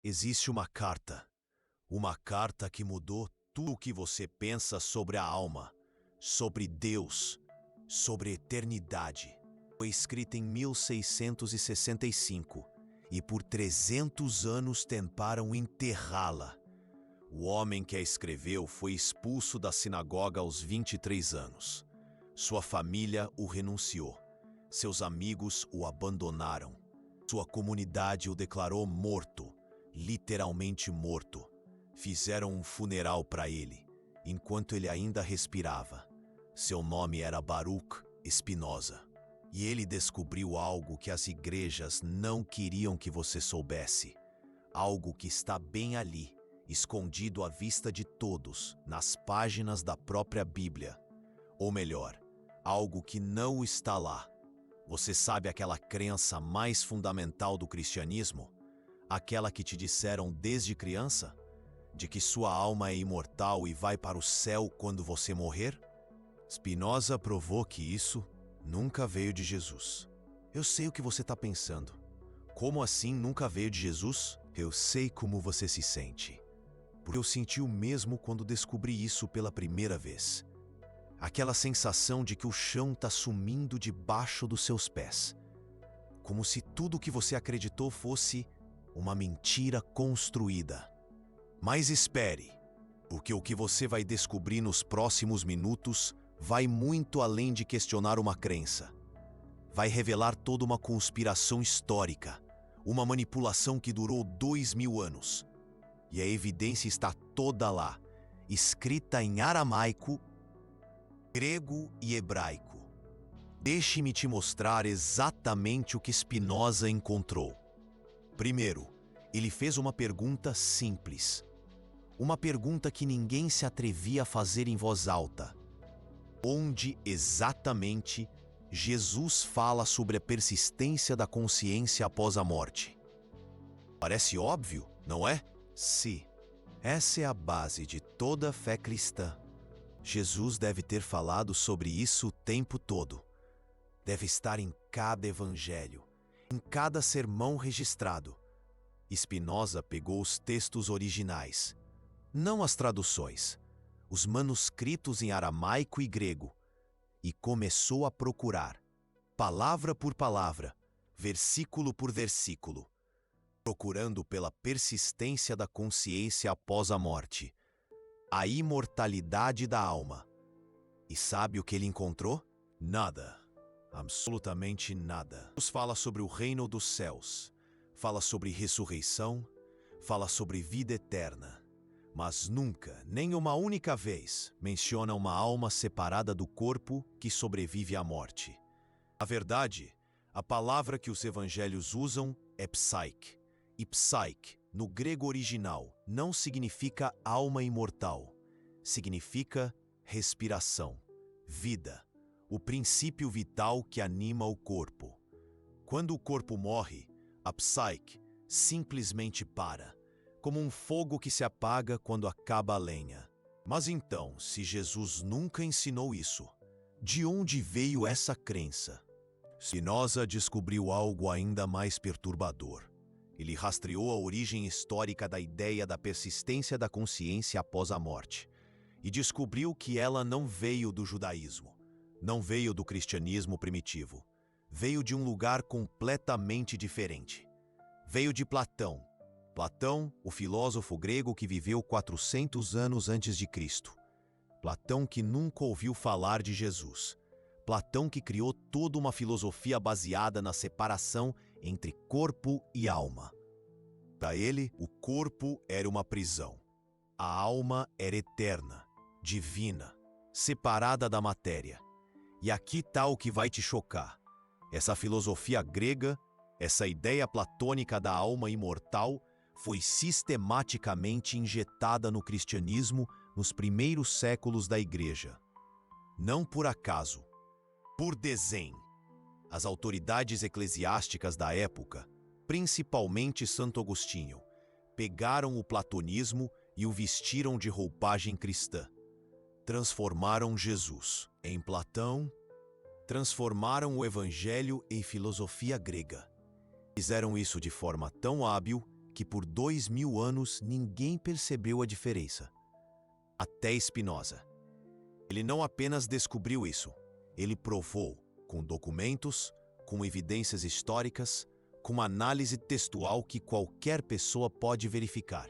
Existe uma carta que mudou tudo o que você pensa sobre a alma, sobre Deus, sobre a eternidade. Foi escrita em 1665 e por 300 anos tentaram enterrá-la. O homem que a escreveu foi expulso da sinagoga aos 23 anos. Sua família o renunciou. Seus amigos o abandonaram. Sua comunidade o declarou morto, literalmente morto. Fizeram um funeral para ele, enquanto ele ainda respirava. Seu nome era Baruch Spinoza. E ele descobriu algo que as igrejas não queriam que você soubesse. Algo que está bem ali, escondido à vista de todos, nas páginas da própria Bíblia. Ou melhor, algo que não está lá. Você sabe aquela crença mais fundamental do cristianismo? Aquela que te disseram desde criança? De que sua alma é imortal e vai para o céu quando você morrer? Spinoza provou que isso nunca veio de Jesus. Eu sei o que você está pensando. Como assim nunca veio de Jesus? Eu sei como você se sente. Porque eu senti o mesmo quando descobri isso pela primeira vez. Aquela sensação de que o chão está sumindo debaixo dos seus pés. Como se tudo o que você acreditou fosse uma mentira construída. Mas espere, porque o que você vai descobrir nos próximos minutos vai muito além de questionar uma crença. Vai revelar toda uma conspiração histórica, uma manipulação que durou 2000 anos. E a evidência está toda lá, escrita em aramaico, grego e hebraico. Deixe-me te mostrar exatamente o que Spinoza encontrou. Primeiro, ele fez uma pergunta simples. Uma pergunta que ninguém se atrevia a fazer em voz alta. Onde exatamente Jesus fala sobre a persistência da consciência após a morte? Parece óbvio, não é? Sim. Essa é a base de toda a fé cristã. Jesus deve ter falado sobre isso o tempo todo. Deve estar em cada evangelho, em cada sermão registrado. Spinoza pegou os textos originais, não as traduções, os manuscritos em aramaico e grego, e começou a procurar, palavra por palavra, versículo por versículo, procurando pela persistência da consciência após a morte, a imortalidade da alma. E sabe o que ele encontrou? Nada. Absolutamente nada. Jesus fala sobre o reino dos céus, fala sobre ressurreição, fala sobre vida eterna, mas nunca, nem uma única vez, menciona uma alma separada do corpo que sobrevive à morte. Na verdade, a palavra que os evangelhos usam é psaik, e psaik, no grego original, não significa alma imortal, significa respiração, vida, o princípio vital que anima o corpo. Quando o corpo morre, a psaik simplesmente para, como um fogo que se apaga quando acaba a lenha. Mas então, se Jesus nunca ensinou isso, de onde veio essa crença? Spinoza descobriu algo ainda mais perturbador. Ele rastreou a origem histórica da ideia da persistência da consciência após a morte e descobriu que ela não veio do judaísmo, não veio do cristianismo primitivo, veio de um lugar completamente diferente. Veio de Platão. Platão, o filósofo grego que viveu 400 anos antes de Cristo. Platão que nunca ouviu falar de Jesus. Platão que criou toda uma filosofia baseada na separação entre corpo e alma. Para ele, o corpo era uma prisão. A alma era eterna, divina, separada da matéria. E aqui está o que vai te chocar. Essa filosofia grega, essa ideia platônica da alma imortal, foi sistematicamente injetada no cristianismo nos primeiros séculos da Igreja. Não por acaso, por desenho. As autoridades eclesiásticas da época, principalmente Santo Agostinho, pegaram o platonismo e o vestiram de roupagem cristã. Transformaram Jesus em Platão, transformaram o Evangelho em filosofia grega. Fizeram isso de forma tão hábil que por 2000 anos ninguém percebeu a diferença. Até Spinoza. Ele não apenas descobriu isso, ele provou, com documentos, com evidências históricas, com uma análise textual que qualquer pessoa pode verificar.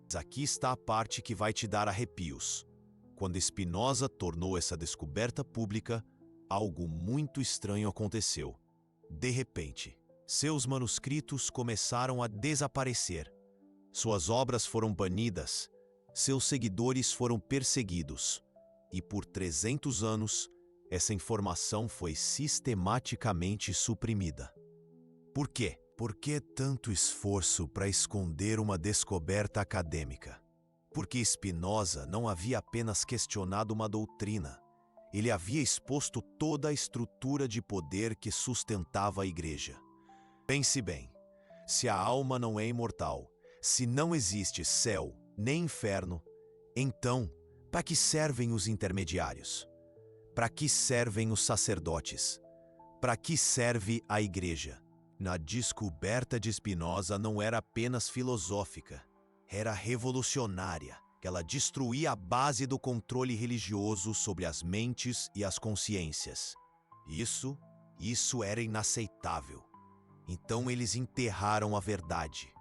Mas aqui está a parte que vai te dar arrepios. Quando Spinoza tornou essa descoberta pública, algo muito estranho aconteceu. De repente, seus manuscritos começaram a desaparecer. Suas obras foram banidas, seus seguidores foram perseguidos, e por 300 anos, essa informação foi sistematicamente suprimida. Por quê? Por que tanto esforço para esconder uma descoberta acadêmica? Porque Spinoza não havia apenas questionado uma doutrina, ele havia exposto toda a estrutura de poder que sustentava a Igreja. Pense bem, se a alma não é imortal, se não existe céu nem inferno, então, para que servem os intermediários? Para que servem os sacerdotes? Para que serve a Igreja? Na descoberta de Spinoza não era apenas filosófica, era revolucionária. Ela destruía a base do controle religioso sobre as mentes e as consciências. Isso era inaceitável. Então eles enterraram a verdade,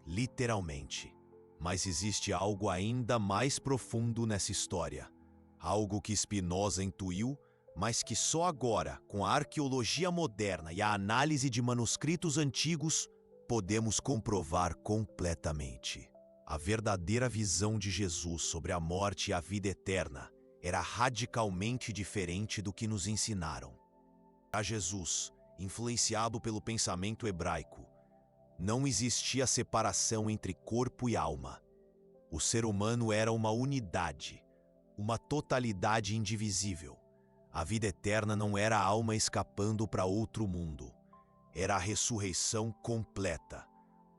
literalmente. Mas existe algo ainda mais profundo nessa história. Algo que Spinoza intuiu, mas que só agora, com a arqueologia moderna e a análise de manuscritos antigos, podemos comprovar completamente. A verdadeira visão de Jesus sobre a morte e a vida eterna era radicalmente diferente do que nos ensinaram. A Jesus, influenciado pelo pensamento hebraico, não existia separação entre corpo e alma. O ser humano era uma unidade, uma totalidade indivisível. A vida eterna não era a alma escapando para outro mundo. Era a ressurreição completa.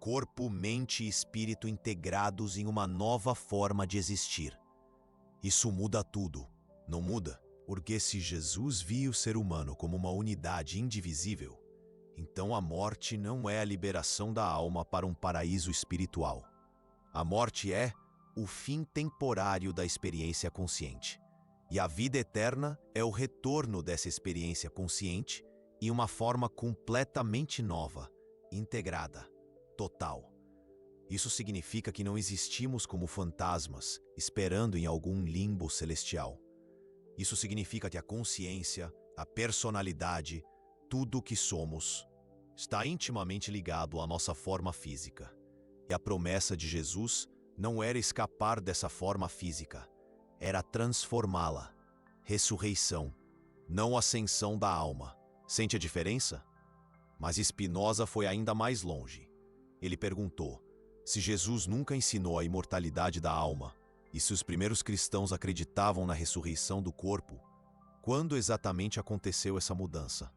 Corpo, mente e espírito integrados em uma nova forma de existir. Isso muda tudo, não muda? Porque se Jesus via o ser humano como uma unidade indivisível, então a morte não é a liberação da alma para um paraíso espiritual. A morte é o fim temporário da experiência consciente. E a vida eterna é o retorno dessa experiência consciente em uma forma completamente nova, integrada, total. Isso significa que não existimos como fantasmas, esperando em algum limbo celestial. Isso significa que a consciência, a personalidade, tudo o que somos, está intimamente ligado à nossa forma física. E a promessa de Jesus não era escapar dessa forma física, era transformá-la. Ressurreição, não ascensão da alma. Sente a diferença? Mas Spinoza foi ainda mais longe. Ele perguntou: se Jesus nunca ensinou a imortalidade da alma, e se os primeiros cristãos acreditavam na ressurreição do corpo, quando exatamente aconteceu essa mudança?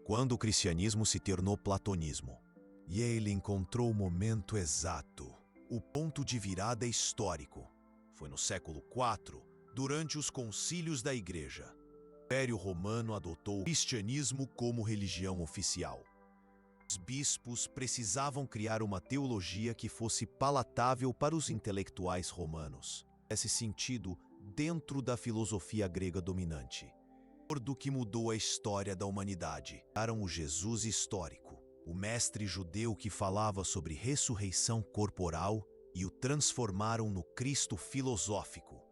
Quando o cristianismo se tornou platonismo? E ele encontrou o momento exato, o ponto de virada histórico. Foi no século IV, durante os concílios da Igreja. O Império Romano adotou o cristianismo como religião oficial. Os bispos precisavam criar uma teologia que fosse palatável para os intelectuais romanos. Nesse sentido, dentro da filosofia grega dominante. Do que mudou a história da humanidade. Eram o Jesus histórico, o mestre judeu que falava sobre ressurreição corporal, e o transformaram no Cristo filosófico,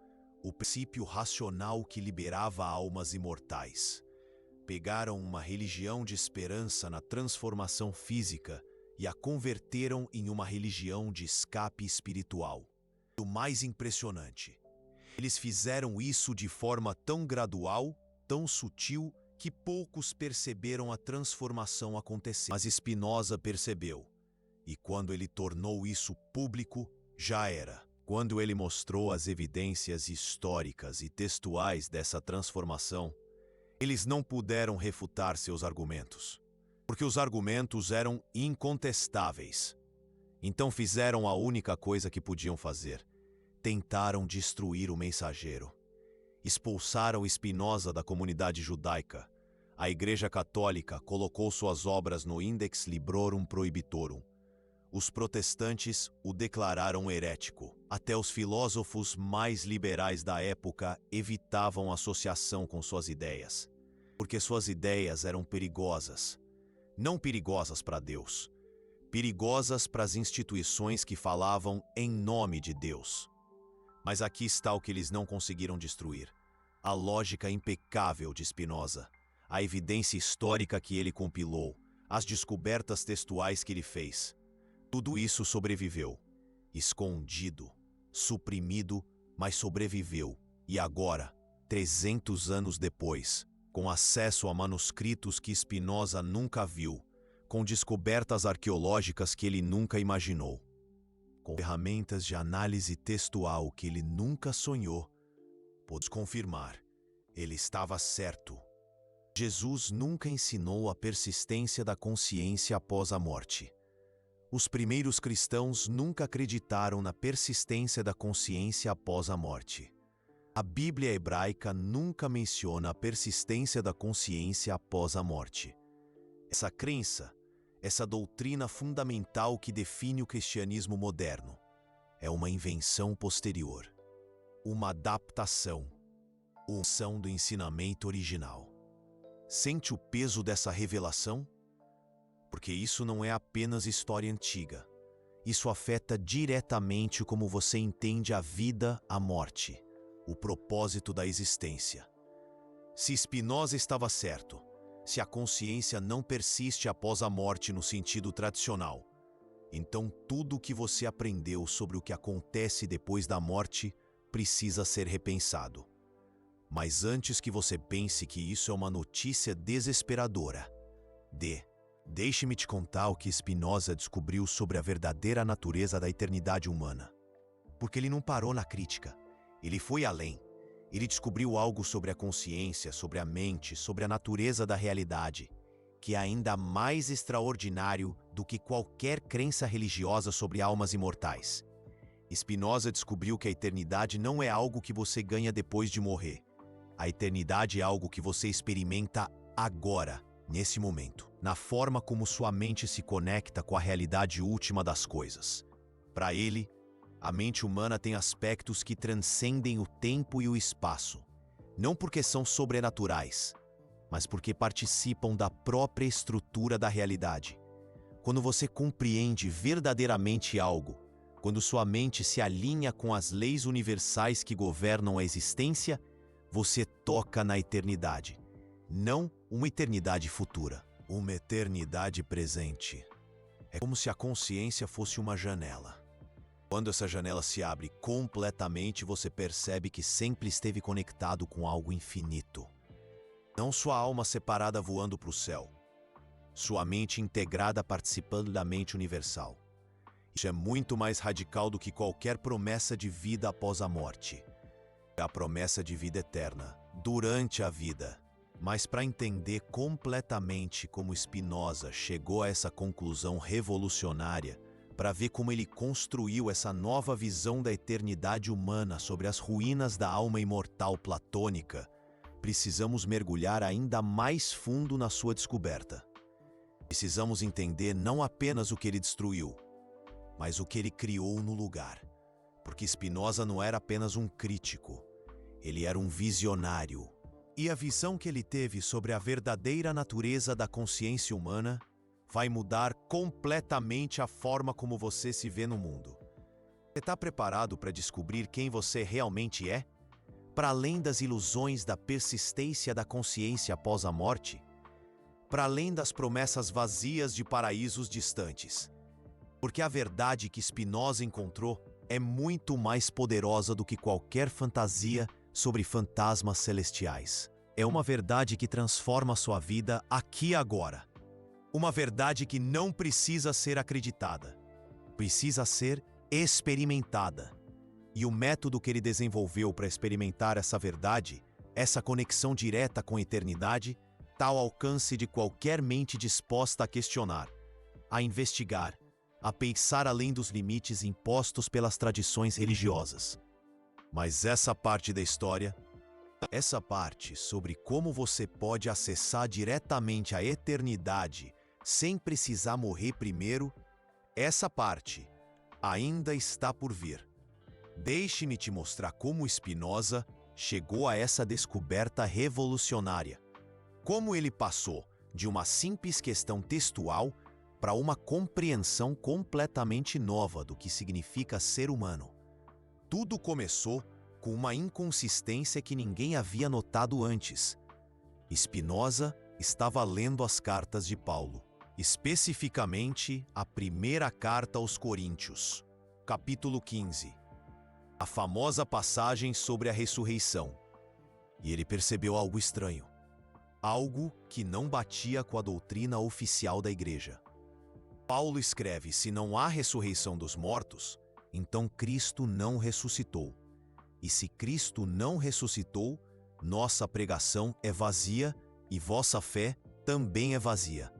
o princípio racional que liberava almas imortais. Pegaram uma religião de esperança na transformação física e a converteram em uma religião de escape espiritual. O mais impressionante, eles fizeram isso de forma tão gradual, tão sutil, que poucos perceberam a transformação acontecer. Mas Spinoza percebeu, e quando ele tornou isso público, já era. Quando ele mostrou as evidências históricas e textuais dessa transformação, eles não puderam refutar seus argumentos, porque os argumentos eram incontestáveis. Então fizeram a única coisa que podiam fazer: tentaram destruir o mensageiro. Expulsaram Spinoza da comunidade judaica. A Igreja Católica colocou suas obras no Index Librorum Prohibitorum, Os protestantes o declararam herético. Até os filósofos mais liberais da época evitavam associação com suas ideias, porque suas ideias eram perigosas. Não perigosas para Deus, perigosas para as instituições que falavam em nome de Deus. Mas aqui está o que eles não conseguiram destruir: a lógica impecável de Spinoza, a evidência histórica que ele compilou, as descobertas textuais que ele fez. Tudo isso sobreviveu, escondido, suprimido, mas sobreviveu. E agora, 300 anos depois, com acesso a manuscritos que Spinoza nunca viu, com descobertas arqueológicas que ele nunca imaginou, com ferramentas de análise textual que ele nunca sonhou, pôde confirmar: ele estava certo. Jesus nunca ensinou a persistência da consciência após a morte. Os primeiros cristãos nunca acreditaram na persistência da consciência após a morte. A Bíblia hebraica nunca menciona a persistência da consciência após a morte. Essa crença, essa doutrina fundamental que define o cristianismo moderno, é uma invenção posterior, uma adaptação, uma ação do ensinamento original. Sente o peso dessa revelação? Porque isso não é apenas história antiga. Isso afeta diretamente como você entende a vida, a morte, o propósito da existência. Se Spinoza estava certo, se a consciência não persiste após a morte no sentido tradicional, então tudo o que você aprendeu sobre o que acontece depois da morte precisa ser repensado. Mas antes que você pense que isso é uma notícia desesperadora, deixe-me te contar o que Spinoza descobriu sobre a verdadeira natureza da eternidade humana. Porque ele não parou na crítica, ele foi além. Ele descobriu algo sobre a consciência, sobre a mente, sobre a natureza da realidade, que é ainda mais extraordinário do que qualquer crença religiosa sobre almas imortais. Spinoza descobriu que a eternidade não é algo que você ganha depois de morrer. A eternidade é algo que você experimenta agora, nesse momento, na forma como sua mente se conecta com a realidade última das coisas. Para ele, a mente humana tem aspectos que transcendem o tempo e o espaço, não porque são sobrenaturais, mas porque participam da própria estrutura da realidade. Quando você compreende verdadeiramente algo, quando sua mente se alinha com as leis universais que governam a existência, você toca na eternidade. Não uma eternidade futura, uma eternidade presente. É como se a consciência fosse uma janela. Quando essa janela se abre completamente, você percebe que sempre esteve conectado com algo infinito. Não sua alma separada voando para o céu, sua mente integrada participando da mente universal. Isso é muito mais radical do que qualquer promessa de vida após a morte. É a promessa de vida eterna, durante a vida. Mas para entender completamente como Spinoza chegou a essa conclusão revolucionária, para ver como ele construiu essa nova visão da eternidade humana sobre as ruínas da alma imortal platônica, precisamos mergulhar ainda mais fundo na sua descoberta. Precisamos entender não apenas o que ele destruiu, mas o que ele criou no lugar. Porque Spinoza não era apenas um crítico, ele era um visionário. E a visão que ele teve sobre a verdadeira natureza da consciência humana vai mudar completamente a forma como você se vê no mundo. Você está preparado para descobrir quem você realmente é? Para além das ilusões da persistência da consciência após a morte? Para além das promessas vazias de paraísos distantes? Porque a verdade que Spinoza encontrou é muito mais poderosa do que qualquer fantasia sobre fantasmas celestiais. É uma verdade que transforma a sua vida aqui e agora. Uma verdade que não precisa ser acreditada. Precisa ser experimentada. E o método que ele desenvolveu para experimentar essa verdade, essa conexão direta com a eternidade, está ao alcance de qualquer mente disposta a questionar, a investigar, a pensar além dos limites impostos pelas tradições religiosas. Mas essa parte da história, essa parte sobre como você pode acessar diretamente a eternidade sem precisar morrer primeiro, Essa parte ainda está por vir. Deixe-me te mostrar como Spinoza chegou a essa descoberta revolucionária. Como ele passou de uma simples questão textual para uma compreensão completamente nova do que significa ser humano. Tudo começou com uma inconsistência que ninguém havia notado antes. Spinoza estava lendo as cartas de Paulo, especificamente a primeira carta aos Coríntios, capítulo 15, a famosa passagem sobre a ressurreição. E ele percebeu algo estranho, algo que não batia com a doutrina oficial da igreja. Paulo escreve: se não há ressurreição dos mortos, então Cristo não ressuscitou. E se Cristo não ressuscitou, nossa pregação é vazia e vossa fé também é vazia.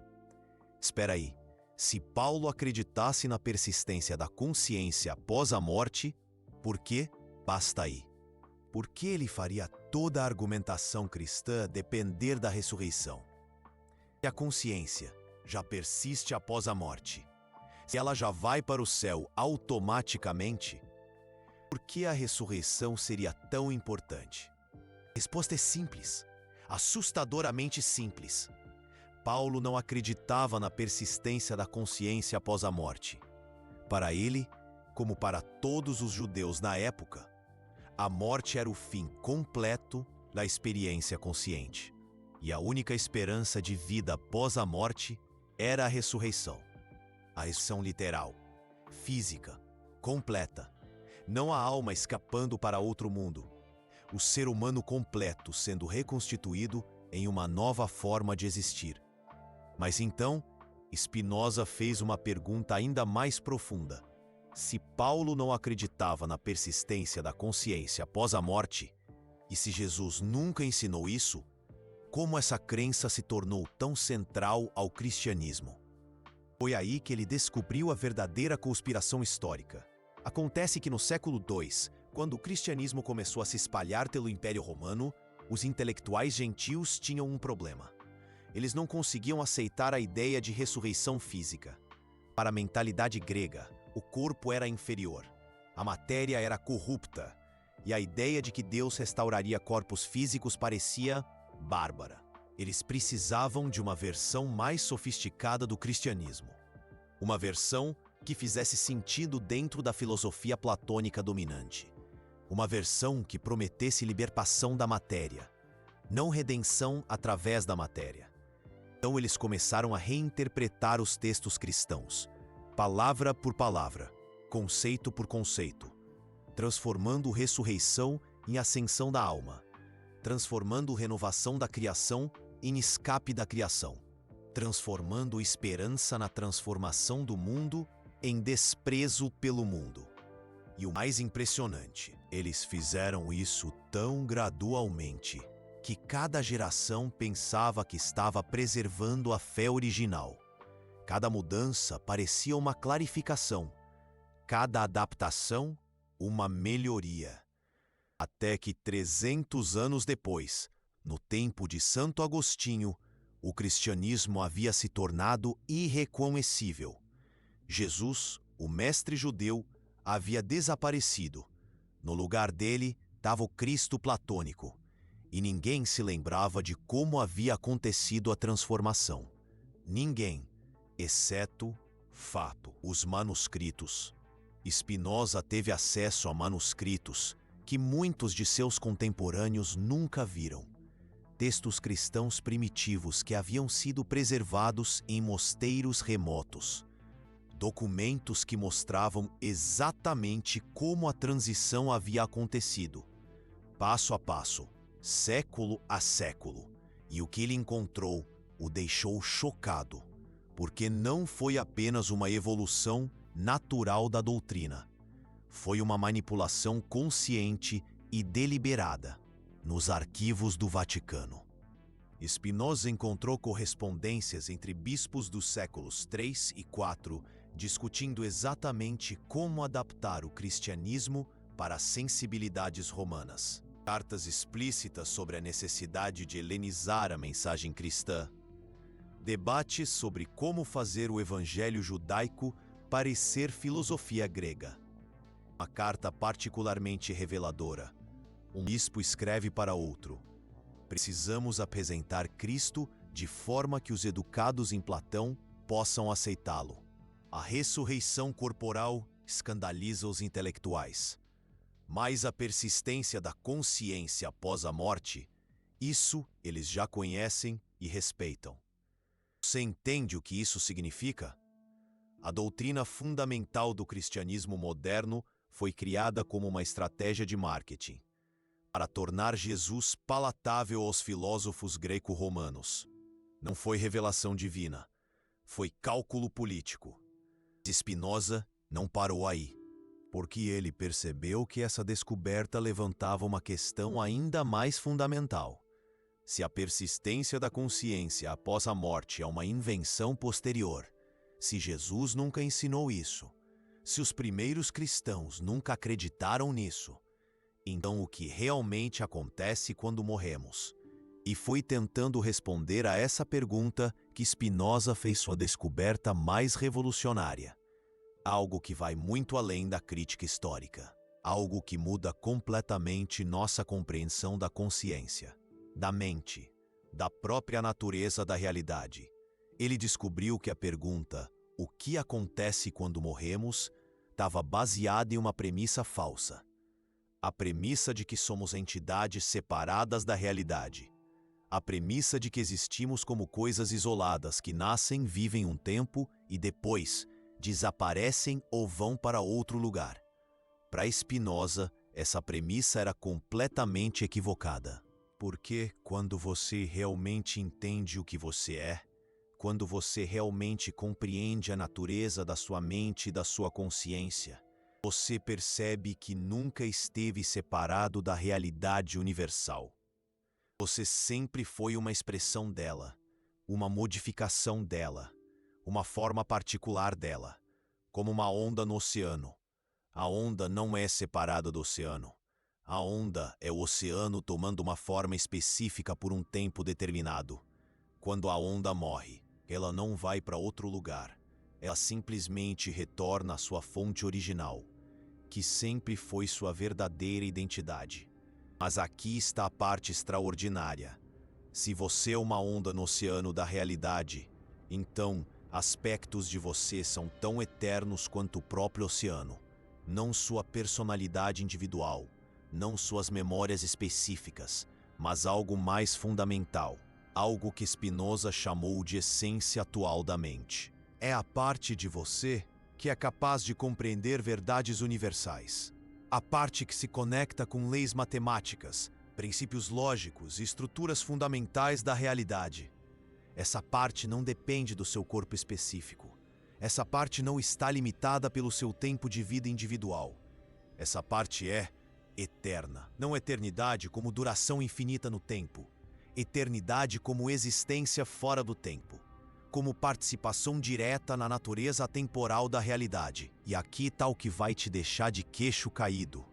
Espera aí, se Paulo acreditasse na persistência da consciência após a morte, por que basta aí? Por que ele faria toda a argumentação cristã depender da ressurreição? Se a consciência já persiste após a morte, se ela já vai para o céu automaticamente, por que a ressurreição seria tão importante? A resposta é simples, assustadoramente simples. Paulo não acreditava na persistência da consciência após a morte. Para ele, como para todos os judeus na época, a morte era o fim completo da experiência consciente. E a única esperança de vida após a morte era a ressurreição. A ressurreição literal, física, completa. Não a alma escapando para outro mundo. O ser humano completo sendo reconstituído em uma nova forma de existir. Mas então, Spinoza fez uma pergunta ainda mais profunda. Se Paulo não acreditava na persistência da consciência após a morte, e se Jesus nunca ensinou isso, como essa crença se tornou tão central ao cristianismo? Foi aí que ele descobriu a verdadeira conspiração histórica. Acontece que no século II, quando o cristianismo começou a se espalhar pelo Império Romano, os intelectuais gentios tinham um problema. Eles não conseguiam aceitar a ideia de ressurreição física. Para a mentalidade grega, o corpo era inferior, a matéria era corrupta, e a ideia de que Deus restauraria corpos físicos parecia bárbara. Eles precisavam de uma versão mais sofisticada do cristianismo. Uma versão que fizesse sentido dentro da filosofia platônica dominante. Uma versão que prometesse libertação da matéria, não redenção através da matéria. Então eles começaram a reinterpretar os textos cristãos, palavra por palavra, conceito por conceito, transformando ressurreição em ascensão da alma, transformando renovação da criação em escape da criação, transformando esperança na transformação do mundo em desprezo pelo mundo. E o mais impressionante, eles fizeram isso tão gradualmente que cada geração pensava que estava preservando a fé original. Cada mudança parecia uma clarificação, cada adaptação uma melhoria. Até que 300 anos depois, no tempo de Santo Agostinho, o cristianismo havia se tornado irreconhecível. Jesus, o mestre judeu, havia desaparecido. No lugar dele estava o Cristo platônico, e ninguém se lembrava de como havia acontecido a transformação. Ninguém, exceto, fato, os manuscritos. Spinoza teve acesso a manuscritos que muitos de seus contemporâneos nunca viram. Textos cristãos primitivos que haviam sido preservados em mosteiros remotos. Documentos que mostravam exatamente como a transição havia acontecido, passo a passo, século a século. E o que ele encontrou o deixou chocado, porque não foi apenas uma evolução natural da doutrina. Foi uma manipulação consciente e deliberada nos arquivos do Vaticano. Spinoza encontrou correspondências entre bispos dos séculos III e IV, discutindo exatamente como adaptar o cristianismo para as sensibilidades romanas. Cartas explícitas sobre a necessidade de helenizar a mensagem cristã. Debates sobre como fazer o evangelho judaico parecer filosofia grega. Uma carta particularmente reveladora. Um bispo escreve para outro: precisamos apresentar Cristo de forma que os educados em Platão possam aceitá-lo. A ressurreição corporal escandaliza os intelectuais. Mas a persistência da consciência após a morte, isso eles já conhecem e respeitam. Você entende o que isso significa? A doutrina fundamental do cristianismo moderno foi criada como uma estratégia de marketing, para tornar Jesus palatável aos filósofos greco-romanos. Não foi revelação divina, foi cálculo político. Spinoza não parou aí, porque ele percebeu que essa descoberta levantava uma questão ainda mais fundamental. Se a persistência da consciência após a morte é uma invenção posterior, se Jesus nunca ensinou isso, se os primeiros cristãos nunca acreditaram nisso, então o que realmente acontece quando morremos? E foi tentando responder a essa pergunta que Spinoza fez sua descoberta mais revolucionária. Algo que vai muito além da crítica histórica. Algo que muda completamente nossa compreensão da consciência, da mente, da própria natureza da realidade. Ele descobriu que a pergunta, o que acontece quando morremos, estava baseada em uma premissa falsa. A premissa de que somos entidades separadas da realidade. A premissa de que existimos como coisas isoladas que nascem, vivem um tempo e depois desaparecem ou vão para outro lugar. Para Spinoza, essa premissa era completamente equivocada. Porque quando você realmente entende o que você é, quando você realmente compreende a natureza da sua mente e da sua consciência, você percebe que nunca esteve separado da realidade universal. Você sempre foi uma expressão dela, uma modificação dela, uma forma particular dela, como uma onda no oceano. A onda não é separada do oceano. A onda é o oceano tomando uma forma específica por um tempo determinado. Quando a onda morre, ela não vai para outro lugar. Ela simplesmente retorna à sua fonte original, que sempre foi sua verdadeira identidade. Mas aqui está a parte extraordinária. Se você é uma onda no oceano da realidade, então aspectos de você são tão eternos quanto o próprio oceano. Não sua personalidade individual, não suas memórias específicas, mas algo mais fundamental, algo que Spinoza chamou de essência atual da mente. É a parte de você que é capaz de compreender verdades universais. A parte que se conecta com leis matemáticas, princípios lógicos e estruturas fundamentais da realidade. Essa parte não depende do seu corpo específico. Essa parte não está limitada pelo seu tempo de vida individual. Essa parte é eterna. Não eternidade como duração infinita no tempo. Eternidade como existência fora do tempo. Como participação direta na natureza atemporal da realidade. E aqui está o que vai te deixar de queixo caído.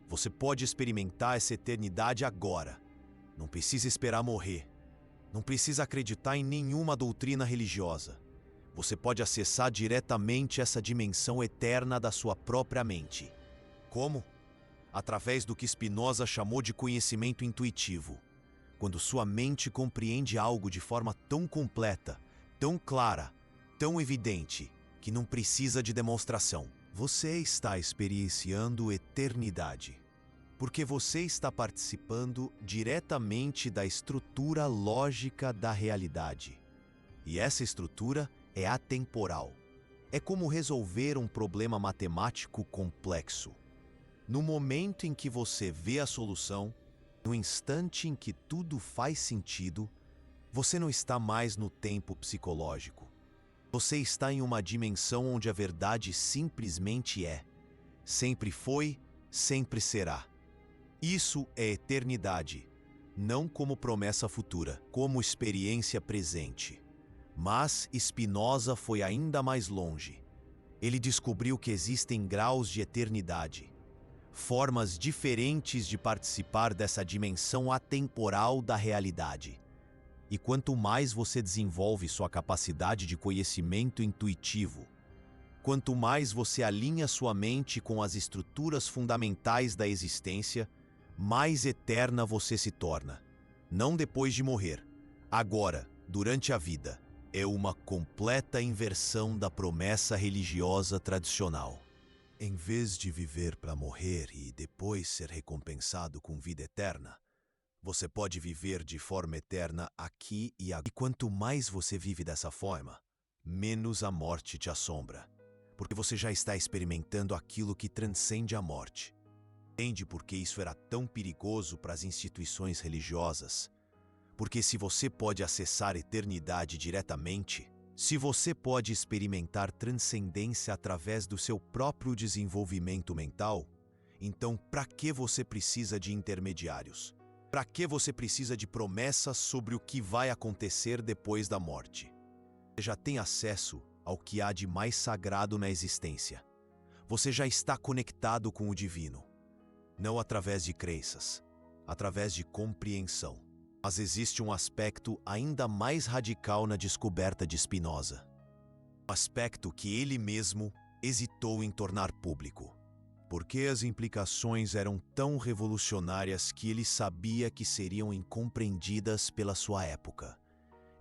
Você pode experimentar essa eternidade agora. Não precisa esperar morrer. Não precisa acreditar em nenhuma doutrina religiosa. Você pode acessar diretamente essa dimensão eterna da sua própria mente. Como? Através do que Spinoza chamou de conhecimento intuitivo. Quando sua mente compreende algo de forma tão completa, tão clara, tão evidente, que não precisa de demonstração. Você está experienciando eternidade, porque você está participando diretamente da estrutura lógica da realidade. E essa estrutura é atemporal. É como resolver um problema matemático complexo. No momento em que você vê a solução, no instante em que tudo faz sentido, você não está mais no tempo psicológico. Você está em uma dimensão onde a verdade simplesmente é. Sempre foi, sempre será. Isso é eternidade, não como promessa futura, como experiência presente. Mas Spinoza foi ainda mais longe. Ele descobriu que existem graus de eternidade, formas diferentes de participar dessa dimensão atemporal da realidade. E quanto mais você desenvolve sua capacidade de conhecimento intuitivo, quanto mais você alinha sua mente com as estruturas fundamentais da existência, mais eterna você se torna. Não depois de morrer, agora, durante a vida. É uma completa inversão da promessa religiosa tradicional. Em vez de viver para morrer e depois ser recompensado com vida eterna, você pode viver de forma eterna aqui e agora. E quanto mais você vive dessa forma, menos a morte te assombra, porque você já está experimentando aquilo que transcende a morte. Entende por que isso era tão perigoso para as instituições religiosas? Porque se você pode acessar a eternidade diretamente, se você pode experimentar transcendência através do seu próprio desenvolvimento mental, então para que você precisa de intermediários? Para que você precisa de promessas sobre o que vai acontecer depois da morte? Você já tem acesso ao que há de mais sagrado na existência. Você já está conectado com o divino, não através de crenças, através de compreensão. Mas existe um aspecto ainda mais radical na descoberta de Spinoza. Um aspecto que ele mesmo hesitou em tornar público, porque as implicações eram tão revolucionárias que ele sabia que seriam incompreendidas pela sua época.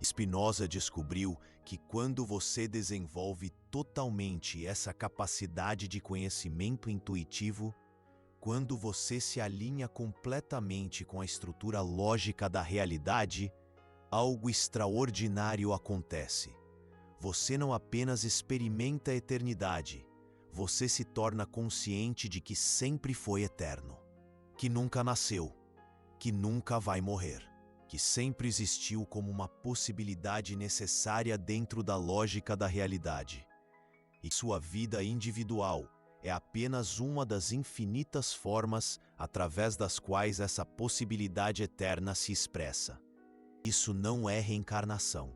Spinoza descobriu que quando você desenvolve totalmente essa capacidade de conhecimento intuitivo, quando você se alinha completamente com a estrutura lógica da realidade, algo extraordinário acontece. Você não apenas experimenta a eternidade, você se torna consciente de que sempre foi eterno, que nunca nasceu, que nunca vai morrer, que sempre existiu como uma possibilidade necessária dentro da lógica da realidade. E sua vida individual é apenas uma das infinitas formas através das quais essa possibilidade eterna se expressa. Isso não é reencarnação.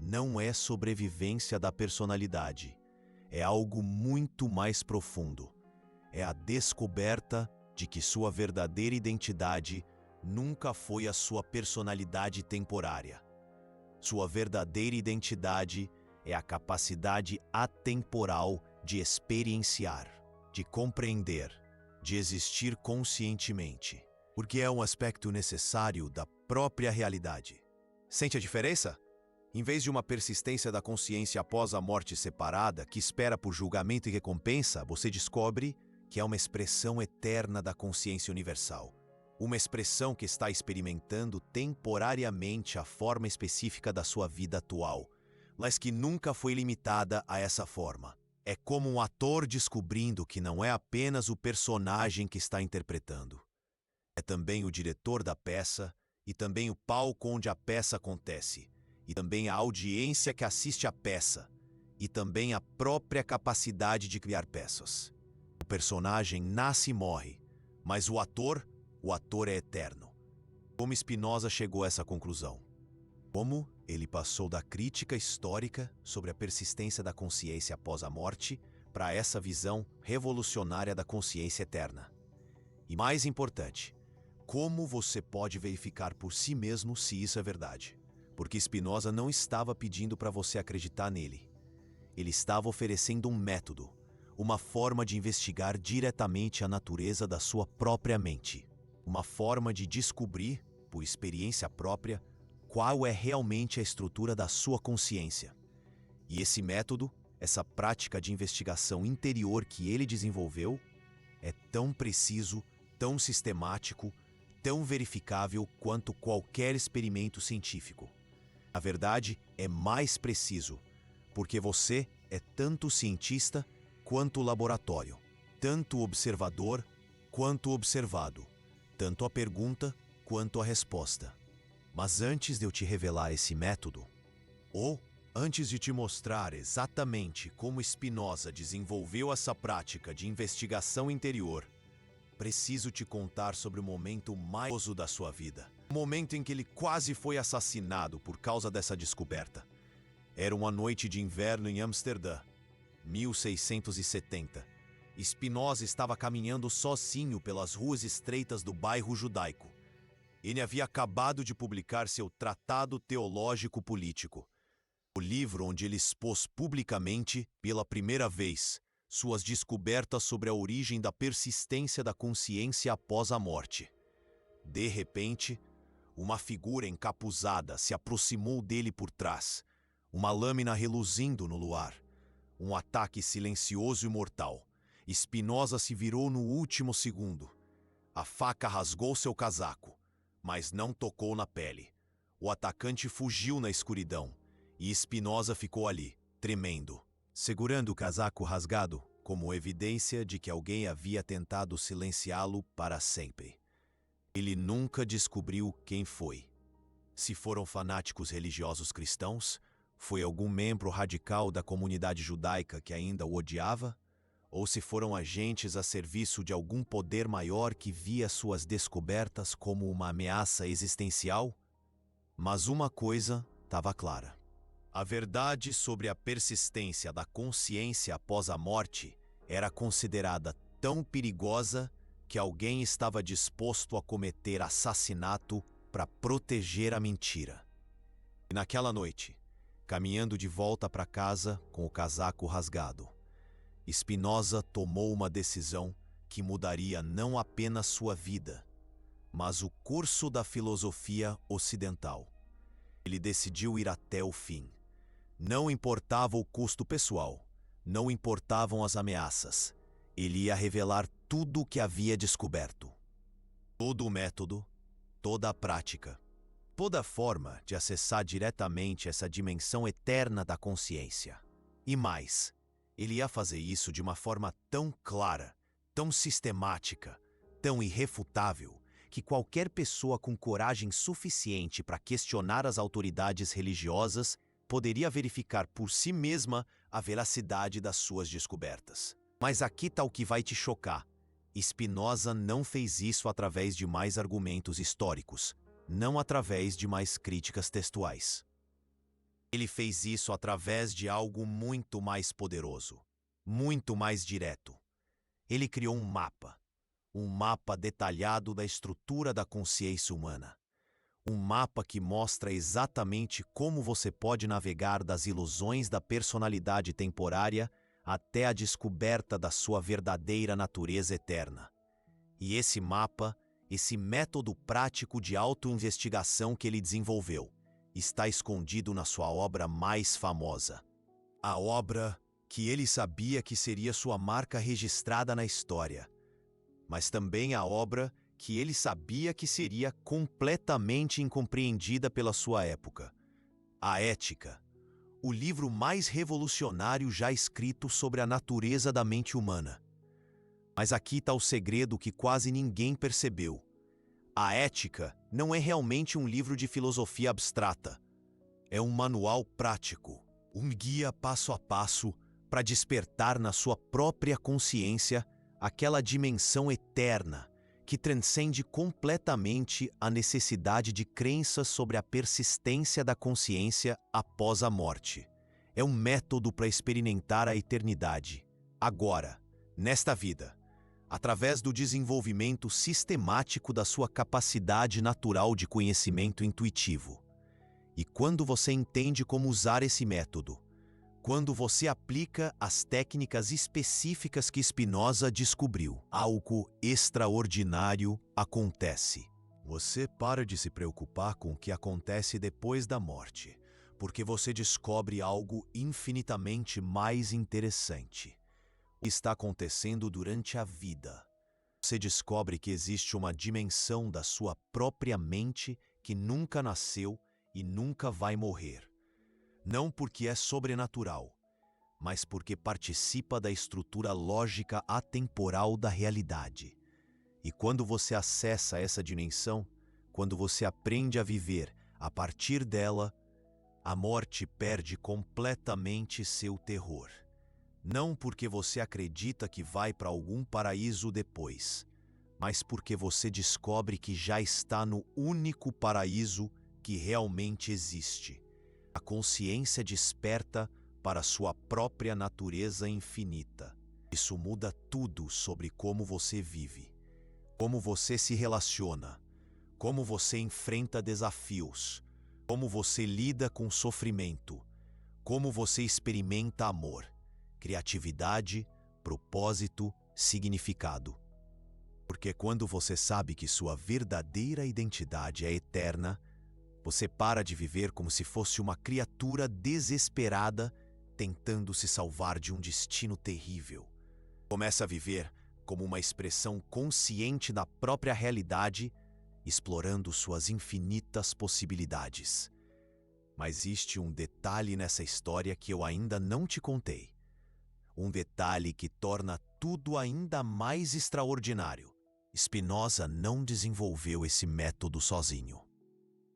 Não é sobrevivência da personalidade. É algo muito mais profundo. É a descoberta de que sua verdadeira identidade nunca foi a sua personalidade temporária. Sua verdadeira identidade é a capacidade atemporal de experienciar, de compreender, de existir conscientemente, porque é um aspecto necessário da própria realidade. Sente a diferença? Em vez de uma persistência da consciência após a morte separada, que espera por julgamento e recompensa, você descobre que é uma expressão eterna da consciência universal. Uma expressão que está experimentando temporariamente a forma específica da sua vida atual, mas que nunca foi limitada a essa forma. É como um ator descobrindo que não é apenas o personagem que está interpretando. É também o diretor da peça, e também o palco onde a peça acontece, e também a audiência que assiste à peça, e também a própria capacidade de criar peças. O personagem nasce e morre, mas o ator é eterno. Como Spinoza chegou a essa conclusão? Como ele passou da crítica histórica sobre a persistência da consciência após a morte para essa visão revolucionária da consciência eterna. E mais importante, como você pode verificar por si mesmo se isso é verdade? Porque Spinoza não estava pedindo para você acreditar nele. Ele estava oferecendo um método, uma forma de investigar diretamente a natureza da sua própria mente. Uma forma de descobrir, por experiência própria, qual é realmente a estrutura da sua consciência. E esse método, essa prática de investigação interior que ele desenvolveu, é tão preciso, tão sistemático, tão verificável quanto qualquer experimento científico. Na verdade, é mais preciso, porque você é tanto cientista quanto laboratório, tanto observador quanto observado, tanto a pergunta quanto a resposta. Mas antes de eu te revelar esse método, ou antes de te mostrar exatamente como Spinoza desenvolveu essa prática de investigação interior, preciso te contar sobre o momento mais curioso da sua vida. O momento em que ele quase foi assassinado por causa dessa descoberta. Era uma noite de inverno em Amsterdã, 1670. Spinoza estava caminhando sozinho pelas ruas estreitas do bairro judaico. Ele havia acabado de publicar seu Tratado Teológico Político. O livro onde ele expôs publicamente, pela primeira vez, suas descobertas sobre a origem da persistência da consciência após a morte. De repente, uma figura encapuzada se aproximou dele por trás, uma lâmina reluzindo no luar. Um ataque silencioso e mortal. Spinoza se virou no último segundo. A faca rasgou seu casaco, mas não tocou na pele. O atacante fugiu na escuridão, e Spinoza ficou ali, tremendo, segurando o casaco rasgado, como evidência de que alguém havia tentado silenciá-lo para sempre. Ele nunca descobriu quem foi. Se foram fanáticos religiosos cristãos, foi algum membro radical da comunidade judaica que ainda o odiava? Ou se foram agentes a serviço de algum poder maior que via suas descobertas como uma ameaça existencial? Mas uma coisa estava clara. A verdade sobre a persistência da consciência após a morte era considerada tão perigosa que alguém estava disposto a cometer assassinato para proteger a mentira. E naquela noite, caminhando de volta para casa com o casaco rasgado, Spinoza tomou uma decisão que mudaria não apenas sua vida, mas o curso da filosofia ocidental. Ele decidiu ir até o fim. Não importava o custo pessoal, não importavam as ameaças. Ele ia revelar tudo o que havia descoberto. Todo o método, toda a prática, toda a forma de acessar diretamente essa dimensão eterna da consciência. E mais, ele ia fazer isso de uma forma tão clara, tão sistemática, tão irrefutável, que qualquer pessoa com coragem suficiente para questionar as autoridades religiosas poderia verificar por si mesma a veracidade das suas descobertas. Mas aqui está o que vai te chocar. Spinoza não fez isso através de mais argumentos históricos, não através de mais críticas textuais. Ele fez isso através de algo muito mais poderoso, muito mais direto. Ele criou um mapa detalhado da estrutura da consciência humana. Um mapa que mostra exatamente como você pode navegar das ilusões da personalidade temporária até a descoberta da sua verdadeira natureza eterna. E esse mapa, esse método prático de autoinvestigação que ele desenvolveu, está escondido na sua obra mais famosa. A obra que ele sabia que seria sua marca registrada na história, mas também a obra que ele sabia que seria completamente incompreendida pela sua época. A Ética, o livro mais revolucionário já escrito sobre a natureza da mente humana. Mas aqui está o segredo que quase ninguém percebeu. A Ética não é realmente um livro de filosofia abstrata. É um manual prático, um guia passo a passo para despertar na sua própria consciência aquela dimensão eterna que transcende completamente a necessidade de crenças sobre a persistência da consciência após a morte. É um método para experimentar a eternidade, agora, nesta vida, através do desenvolvimento sistemático da sua capacidade natural de conhecimento intuitivo. E quando você entende como usar esse método, quando você aplica as técnicas específicas que Spinoza descobriu, algo extraordinário acontece. Você para de se preocupar com o que acontece depois da morte, porque você descobre algo infinitamente mais interessante. O que está acontecendo durante a vida? Você descobre que existe uma dimensão da sua própria mente que nunca nasceu e nunca vai morrer. Não porque é sobrenatural, mas porque participa da estrutura lógica atemporal da realidade. E quando você acessa essa dimensão, quando você aprende a viver a partir dela, a morte perde completamente seu terror. Não porque você acredita que vai para algum paraíso depois, mas porque você descobre que já está no único paraíso que realmente existe. A consciência desperta para sua própria natureza infinita. Isso muda tudo sobre como você vive, como você se relaciona, como você enfrenta desafios, como você lida com sofrimento, como você experimenta amor, criatividade, propósito, significado. Porque quando você sabe que sua verdadeira identidade é eterna, você para de viver como se fosse uma criatura desesperada tentando se salvar de um destino terrível. Começa a viver como uma expressão consciente da própria realidade, explorando suas infinitas possibilidades. Mas existe um detalhe nessa história que eu ainda não te contei. Um detalhe que torna tudo ainda mais extraordinário. Spinoza não desenvolveu esse método sozinho.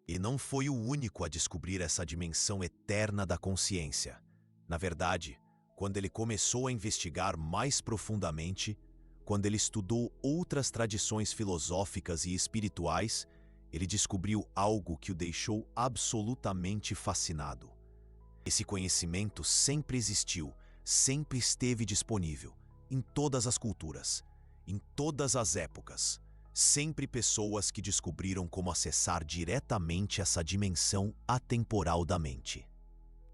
E não foi o único a descobrir essa dimensão eterna da consciência. Na verdade, quando ele começou a investigar mais profundamente, quando ele estudou outras tradições filosóficas e espirituais, ele descobriu algo que o deixou absolutamente fascinado. Esse conhecimento sempre existiu, sempre esteve disponível, em todas as culturas, em todas as épocas. Sempre pessoas que descobriram como acessar diretamente essa dimensão atemporal da mente.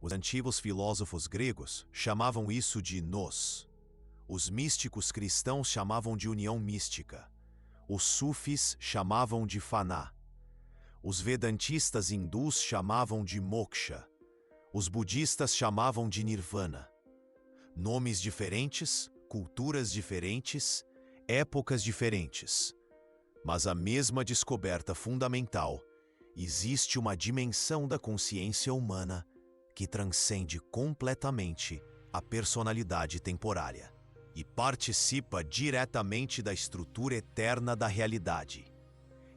Os antigos filósofos gregos chamavam isso de nous. Os místicos cristãos chamavam de união mística. Os sufis chamavam de fana. Os vedantistas hindus chamavam de moksha. Os budistas chamavam de nirvana. Nomes diferentes, culturas diferentes, épocas diferentes. Mas a mesma descoberta fundamental: existe uma dimensão da consciência humana que transcende completamente a personalidade temporária e participa diretamente da estrutura eterna da realidade.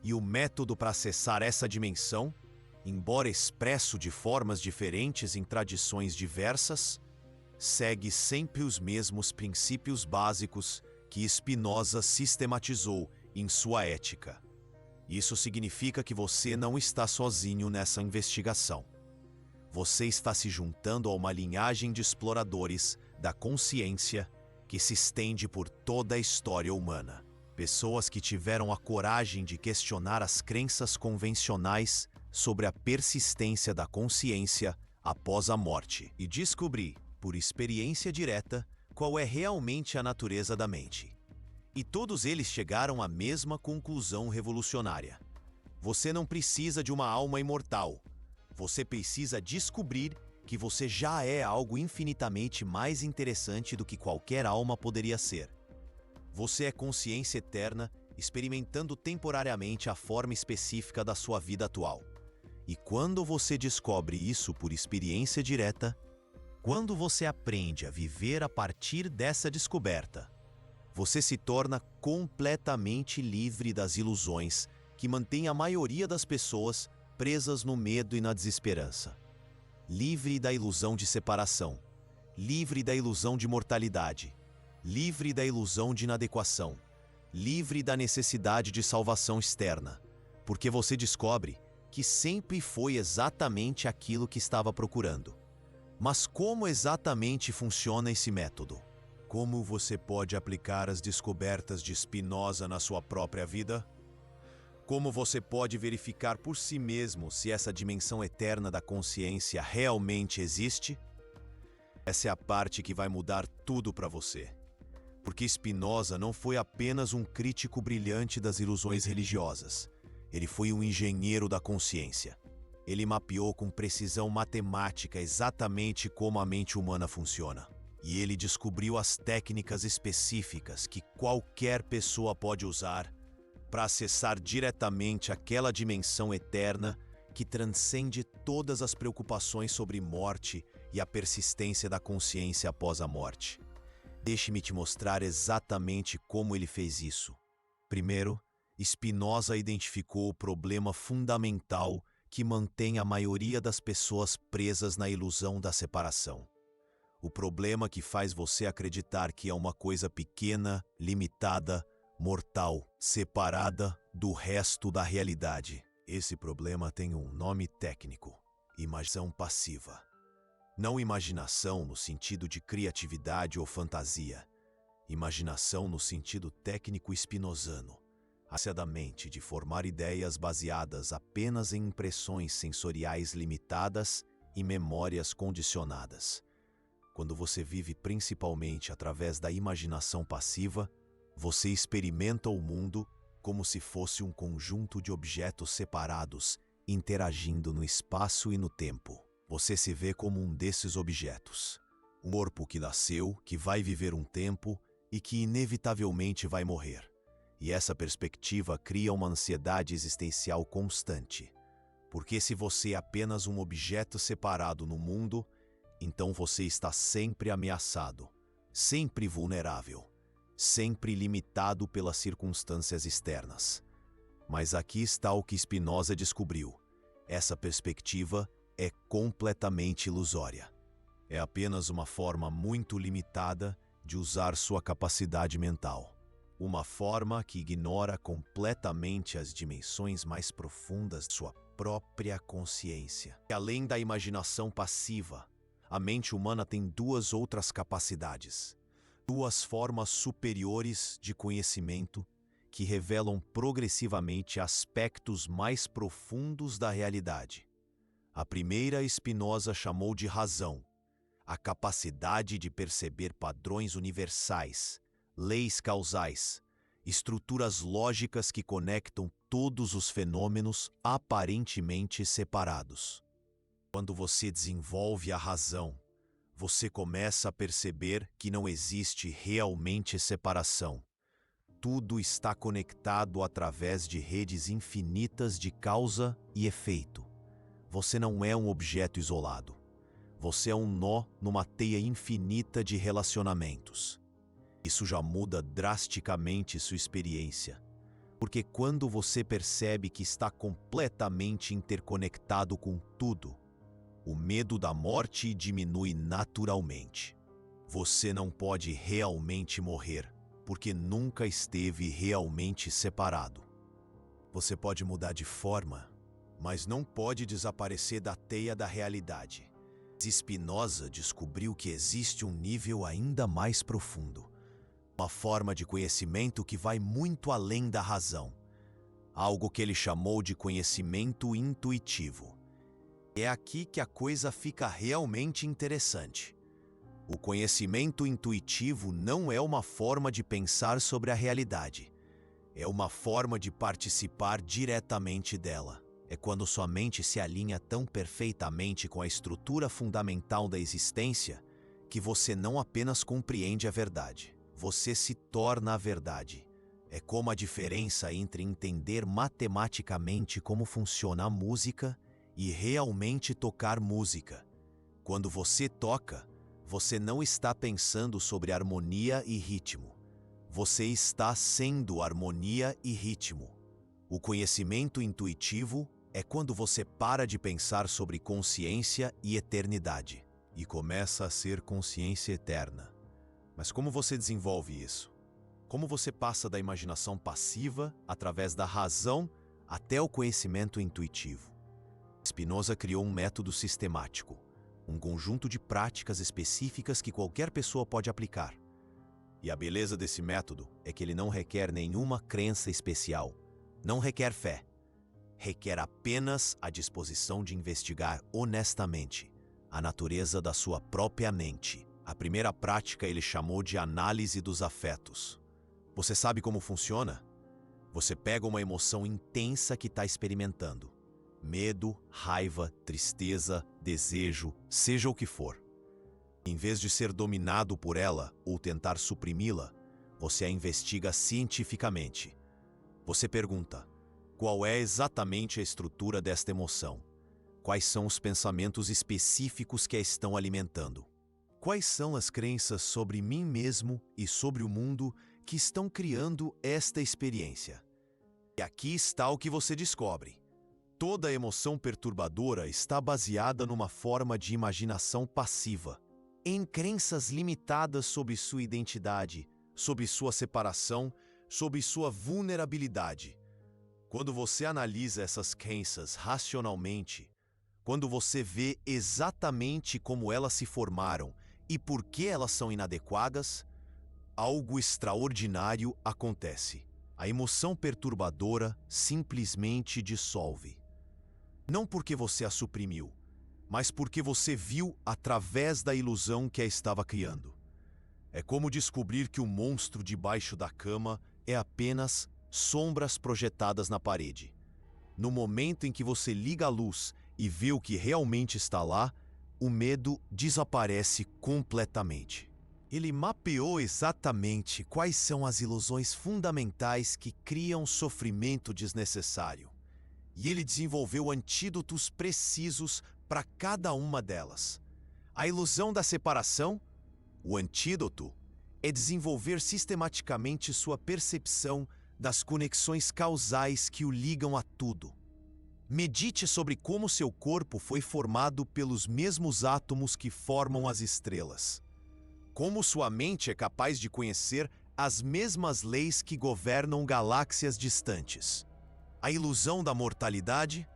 E o método para acessar essa dimensão, embora expresso de formas diferentes em tradições diversas, segue sempre os mesmos princípios básicos que Spinoza sistematizou em sua ética. Isso significa que você não está sozinho nessa investigação. Você está se juntando a uma linhagem de exploradores da consciência que se estende por toda a história humana. Pessoas que tiveram a coragem de questionar as crenças convencionais sobre a persistência da consciência após a morte e descobrir, por experiência direta, qual é realmente a natureza da mente. E todos eles chegaram à mesma conclusão revolucionária. Você não precisa de uma alma imortal. Você precisa descobrir que você já é algo infinitamente mais interessante do que qualquer alma poderia ser. Você é consciência eterna, experimentando temporariamente a forma específica da sua vida atual. E quando você descobre isso por experiência direta, quando você aprende a viver a partir dessa descoberta, você se torna completamente livre das ilusões que mantêm a maioria das pessoas presas no medo e na desesperança. Livre da ilusão de separação, livre da ilusão de mortalidade, livre da ilusão de inadequação, livre da necessidade de salvação externa, porque você descobre que sempre foi exatamente aquilo que estava procurando. Mas como exatamente funciona esse método? Como você pode aplicar as descobertas de Spinoza na sua própria vida? Como você pode verificar por si mesmo se essa dimensão eterna da consciência realmente existe? Essa é a parte que vai mudar tudo para você. Porque Spinoza não foi apenas um crítico brilhante das ilusões religiosas. Ele foi um engenheiro da consciência. Ele mapeou com precisão matemática exatamente como a mente humana funciona. E ele descobriu as técnicas específicas que qualquer pessoa pode usar para acessar diretamente aquela dimensão eterna que transcende todas as preocupações sobre morte e a persistência da consciência após a morte. Deixe-me te mostrar exatamente como ele fez isso. Primeiro, Spinoza identificou o problema fundamental que mantém a maioria das pessoas presas na ilusão da separação. O problema que faz você acreditar que é uma coisa pequena, limitada, mortal, separada do resto da realidade. Esse problema tem um nome técnico: imaginação passiva. Não imaginação no sentido de criatividade ou fantasia. Imaginação no sentido técnico spinozano. A da mente de formar ideias baseadas apenas em impressões sensoriais limitadas e memórias condicionadas. Quando você vive principalmente através da imaginação passiva, você experimenta o mundo como se fosse um conjunto de objetos separados, interagindo no espaço e no tempo. Você se vê como um desses objetos. Um corpo que nasceu, que vai viver um tempo e que inevitavelmente vai morrer. E essa perspectiva cria uma ansiedade existencial constante. Porque se você é apenas um objeto separado no mundo, então você está sempre ameaçado, sempre vulnerável, sempre limitado pelas circunstâncias externas. Mas aqui está o que Spinoza descobriu. Essa perspectiva é completamente ilusória. É apenas uma forma muito limitada de usar sua capacidade mental. Uma forma que ignora completamente as dimensões mais profundas de sua própria consciência. Além da imaginação passiva, a mente humana tem duas outras capacidades, duas formas superiores de conhecimento que revelam progressivamente aspectos mais profundos da realidade. A primeira Spinoza chamou de razão, a capacidade de perceber padrões universais, leis causais, estruturas lógicas que conectam todos os fenômenos aparentemente separados. Quando você desenvolve a razão, você começa a perceber que não existe realmente separação. Tudo está conectado através de redes infinitas de causa e efeito. Você não é um objeto isolado. Você é um nó numa teia infinita de relacionamentos. Isso já muda drasticamente sua experiência. Porque quando você percebe que está completamente interconectado com tudo, o medo da morte diminui naturalmente. Você não pode realmente morrer, porque nunca esteve realmente separado. Você pode mudar de forma, mas não pode desaparecer da teia da realidade. Spinoza descobriu que existe um nível ainda mais profundo, uma forma de conhecimento que vai muito além da razão, algo que ele chamou de conhecimento intuitivo. É aqui que a coisa fica realmente interessante. O conhecimento intuitivo não é uma forma de pensar sobre a realidade, é uma forma de participar diretamente dela. É quando sua mente se alinha tão perfeitamente com a estrutura fundamental da existência que você não apenas compreende a verdade, você se torna a verdade. É como a diferença entre entender matematicamente como funciona a música e realmente tocar música. Quando você toca, você não está pensando sobre harmonia e ritmo. Você está sendo harmonia e ritmo. O conhecimento intuitivo é quando você para de pensar sobre consciência e eternidade e começa a ser consciência eterna. Mas como você desenvolve isso? Como você passa da imaginação passiva, através da razão, até o conhecimento intuitivo? Spinoza criou um método sistemático, um conjunto de práticas específicas que qualquer pessoa pode aplicar. E a beleza desse método é que ele não requer nenhuma crença especial, não requer fé. Requer apenas a disposição de investigar honestamente a natureza da sua própria mente. A primeira prática ele chamou de análise dos afetos. Você sabe como funciona? Você pega uma emoção intensa que está experimentando. Medo, raiva, tristeza, desejo, seja o que for. Em vez de ser dominado por ela ou tentar suprimi-la, você a investiga cientificamente. Você pergunta: qual é exatamente a estrutura desta emoção? Quais são os pensamentos específicos que a estão alimentando? Quais são as crenças sobre mim mesmo e sobre o mundo que estão criando esta experiência? E aqui está o que você descobre. Toda emoção perturbadora está baseada numa forma de imaginação passiva, em crenças limitadas sobre sua identidade, sobre sua separação, sobre sua vulnerabilidade. Quando você analisa essas crenças racionalmente, quando você vê exatamente como elas se formaram e por que elas são inadequadas, algo extraordinário acontece. A emoção perturbadora simplesmente dissolve. Não porque você a suprimiu, mas porque você viu através da ilusão que a estava criando. É como descobrir que o monstro debaixo da cama é apenas sombras projetadas na parede. No momento em que você liga a luz e vê o que realmente está lá, o medo desaparece completamente. Ele mapeou exatamente quais são as ilusões fundamentais que criam sofrimento desnecessário. E ele desenvolveu antídotos precisos para cada uma delas. A ilusão da separação, o antídoto, é desenvolver sistematicamente sua percepção das conexões causais que o ligam a tudo. Medite sobre como seu corpo foi formado pelos mesmos átomos que formam as estrelas. Como sua mente é capaz de conhecer as mesmas leis que governam galáxias distantes. A ilusão da mortalidade,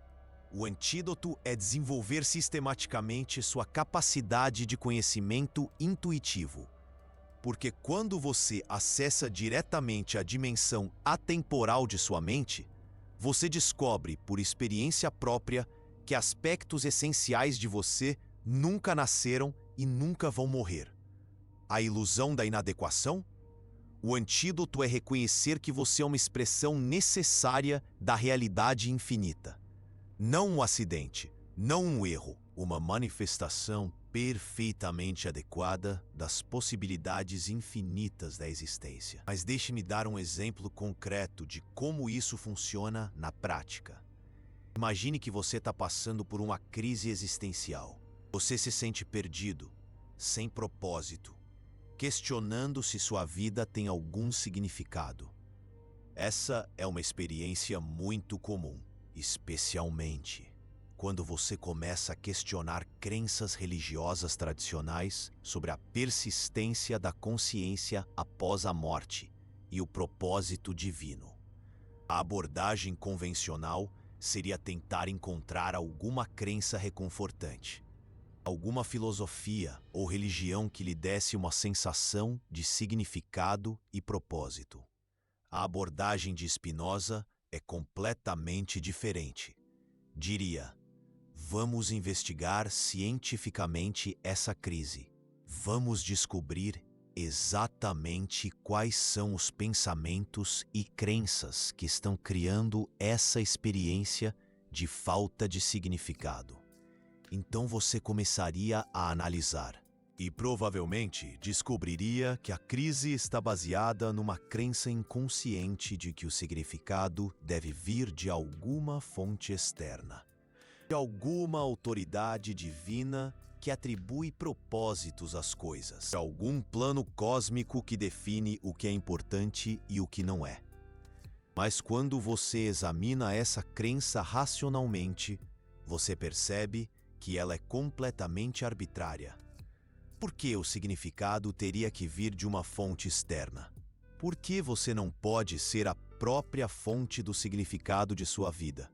o antídoto é desenvolver sistematicamente sua capacidade de conhecimento intuitivo. Porque quando você acessa diretamente a dimensão atemporal de sua mente, você descobre, por experiência própria, que aspectos essenciais de você nunca nasceram e nunca vão morrer. A ilusão da inadequação? O antídoto é reconhecer que você é uma expressão necessária da realidade infinita. Não um acidente, não um erro, uma manifestação perfeitamente adequada das possibilidades infinitas da existência. Mas deixe-me dar um exemplo concreto de como isso funciona na prática. Imagine que você está passando por uma crise existencial. Você se sente perdido, sem propósito, questionando se sua vida tem algum significado. Essa é uma experiência muito comum, especialmente quando você começa a questionar crenças religiosas tradicionais sobre a persistência da consciência após a morte e o propósito divino. A abordagem convencional seria tentar encontrar alguma crença reconfortante, alguma filosofia ou religião que lhe desse uma sensação de significado e propósito. A abordagem de Spinoza é completamente diferente. Diria: vamos investigar cientificamente essa crise. Vamos descobrir exatamente quais são os pensamentos e crenças que estão criando essa experiência de falta de significado. Então você começaria a analisar. E provavelmente descobriria que a crise está baseada numa crença inconsciente de que o significado deve vir de alguma fonte externa, de alguma autoridade divina que atribui propósitos às coisas, de algum plano cósmico que define o que é importante e o que não é. Mas quando você examina essa crença racionalmente, você percebe que ela é completamente arbitrária. Por que o significado teria que vir de uma fonte externa? Por que você não pode ser a própria fonte do significado de sua vida?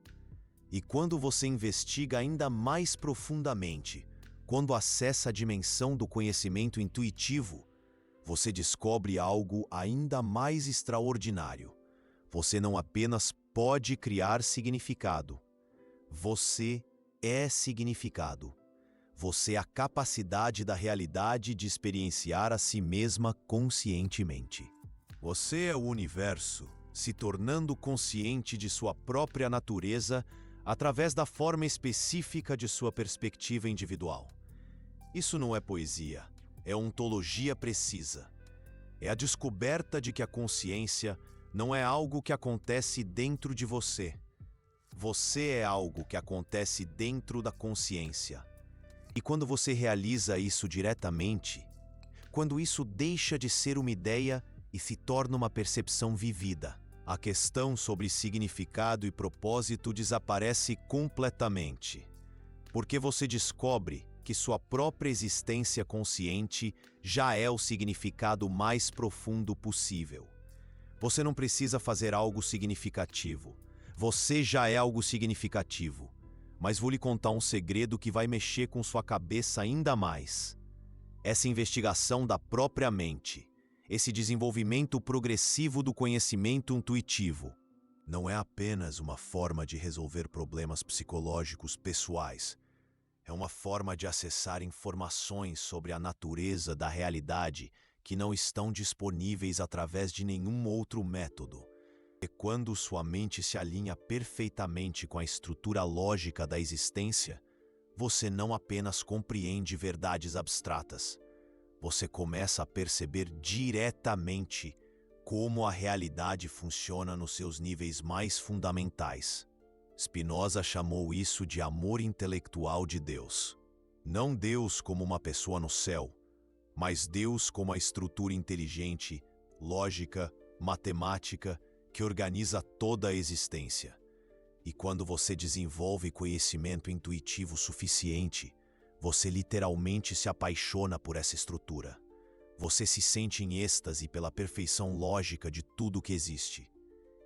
E quando você investiga ainda mais profundamente, quando acessa a dimensão do conhecimento intuitivo, você descobre algo ainda mais extraordinário. Você não apenas pode criar significado, você é significado. Você é a capacidade da realidade de experienciar a si mesma conscientemente. Você é o universo, se tornando consciente de sua própria natureza através da forma específica de sua perspectiva individual. Isso não é poesia, é ontologia precisa. É a descoberta de que a consciência não é algo que acontece dentro de você. Você é algo que acontece dentro da consciência. E quando você realiza isso diretamente, quando isso deixa de ser uma ideia e se torna uma percepção vivida, a questão sobre significado e propósito desaparece completamente, porque você descobre que sua própria existência consciente já é o significado mais profundo possível. Você não precisa fazer algo significativo. Você já é algo significativo. Mas vou lhe contar um segredo que vai mexer com sua cabeça ainda mais. Essa investigação da própria mente, esse desenvolvimento progressivo do conhecimento intuitivo, não é apenas uma forma de resolver problemas psicológicos pessoais. É uma forma de acessar informações sobre a natureza da realidade que não estão disponíveis através de nenhum outro método. E quando sua mente se alinha perfeitamente com a estrutura lógica da existência, você não apenas compreende verdades abstratas, você começa a perceber diretamente como a realidade funciona nos seus níveis mais fundamentais. Spinoza chamou isso de amor intelectual de Deus. Não Deus como uma pessoa no céu, mas Deus como a estrutura inteligente, lógica, matemática, que organiza toda a existência. E quando você desenvolve conhecimento intuitivo suficiente, você literalmente se apaixona por essa estrutura. Você se sente em êxtase pela perfeição lógica de tudo que existe.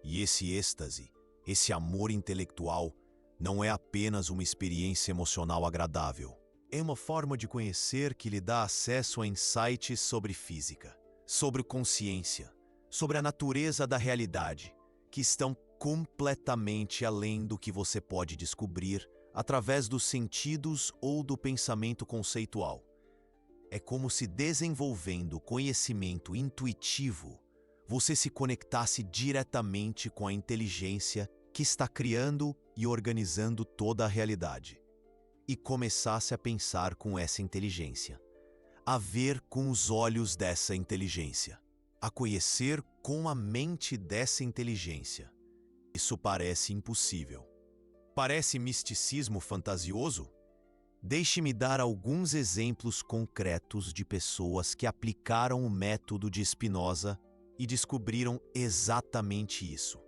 E esse êxtase, esse amor intelectual, não é apenas uma experiência emocional agradável. É uma forma de conhecer que lhe dá acesso a insights sobre física, sobre consciência, sobre a natureza da realidade, que estão completamente além do que você pode descobrir através dos sentidos ou do pensamento conceitual. É como se, desenvolvendo conhecimento intuitivo, você se conectasse diretamente com a inteligência que está criando e organizando toda a realidade, e começasse a pensar com essa inteligência, a ver com os olhos dessa inteligência, a conhecer com a mente dessa inteligência. Isso parece impossível. Parece misticismo fantasioso? Deixe-me dar alguns exemplos concretos de pessoas que aplicaram o método de Spinoza e descobriram exatamente isso.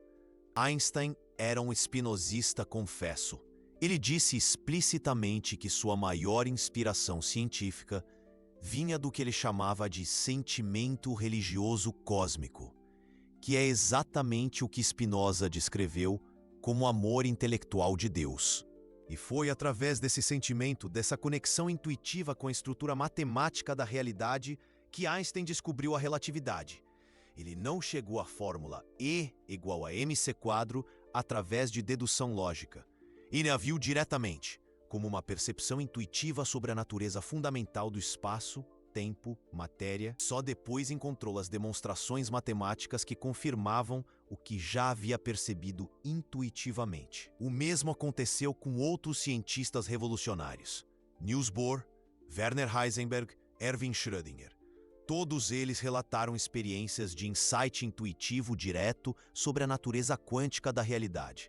Einstein era um espinosista confesso. Ele disse explicitamente que sua maior inspiração científica vinha do que ele chamava de sentimento religioso cósmico, que é exatamente o que Spinoza descreveu como amor intelectual de Deus. E foi através desse sentimento, dessa conexão intuitiva com a estrutura matemática da realidade, que Einstein descobriu a relatividade. Ele não chegou à fórmula E igual a mc² através de dedução lógica. Ele a viu diretamente, como uma percepção intuitiva sobre a natureza fundamental do espaço, tempo, matéria. Só depois encontrou as demonstrações matemáticas que confirmavam o que já havia percebido intuitivamente. O mesmo aconteceu com outros cientistas revolucionários: Niels Bohr, Werner Heisenberg, Erwin Schrödinger. Todos eles relataram experiências de insight intuitivo direto sobre a natureza quântica da realidade.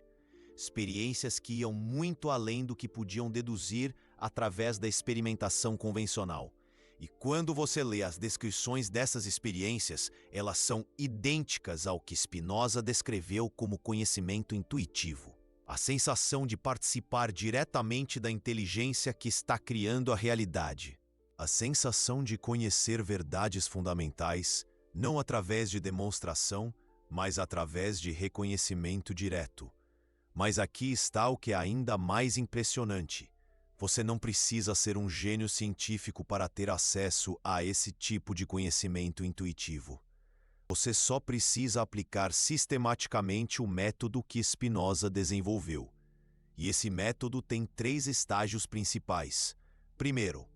Experiências que iam muito além do que podiam deduzir através da experimentação convencional. E quando você lê as descrições dessas experiências, elas são idênticas ao que Spinoza descreveu como conhecimento intuitivo. A sensação de participar diretamente da inteligência que está criando a realidade. A sensação de conhecer verdades fundamentais, não através de demonstração, mas através de reconhecimento direto. Mas aqui está o que é ainda mais impressionante. Você não precisa ser um gênio científico para ter acesso a esse tipo de conhecimento intuitivo. Você só precisa aplicar sistematicamente o método que Spinoza desenvolveu. E esse método tem 3 estágios principais. Primeiro,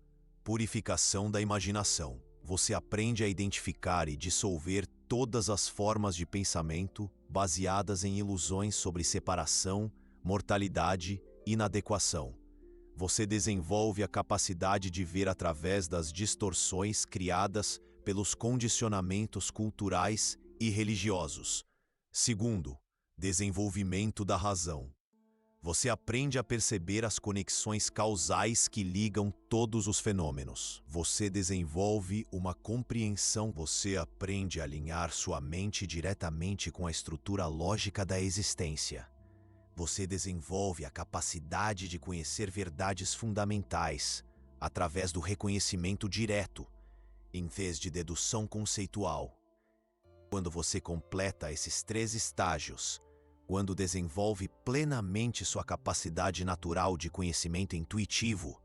purificação da imaginação. Você aprende a identificar e dissolver todas as formas de pensamento baseadas em ilusões sobre separação, mortalidade e inadequação. Você desenvolve a capacidade de ver através das distorções criadas pelos condicionamentos culturais e religiosos. Segundo, desenvolvimento da razão. Você aprende a perceber as conexões causais que ligam todos os fenômenos. Você desenvolve uma compreensão. Você aprende a alinhar sua mente diretamente com a estrutura lógica da existência. Você desenvolve a capacidade de conhecer verdades fundamentais através do reconhecimento direto, em vez de dedução conceitual. Quando você completa esses 3 estágios, quando desenvolve plenamente sua capacidade natural de conhecimento intuitivo,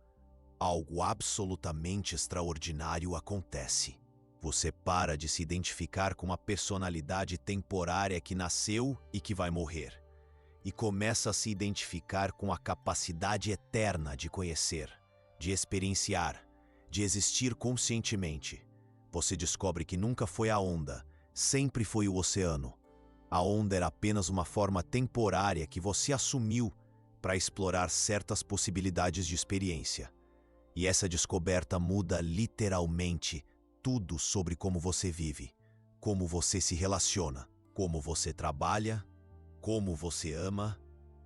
algo absolutamente extraordinário acontece. Você para de se identificar com uma personalidade temporária que nasceu e que vai morrer, e começa a se identificar com a capacidade eterna de conhecer. de experienciar, de existir conscientemente. Você descobre que nunca foi a onda, sempre foi o oceano. A onda era apenas uma forma temporária que você assumiu para explorar certas possibilidades de experiência. E essa descoberta muda literalmente tudo sobre como você vive, como você se relaciona, como você trabalha, como você ama,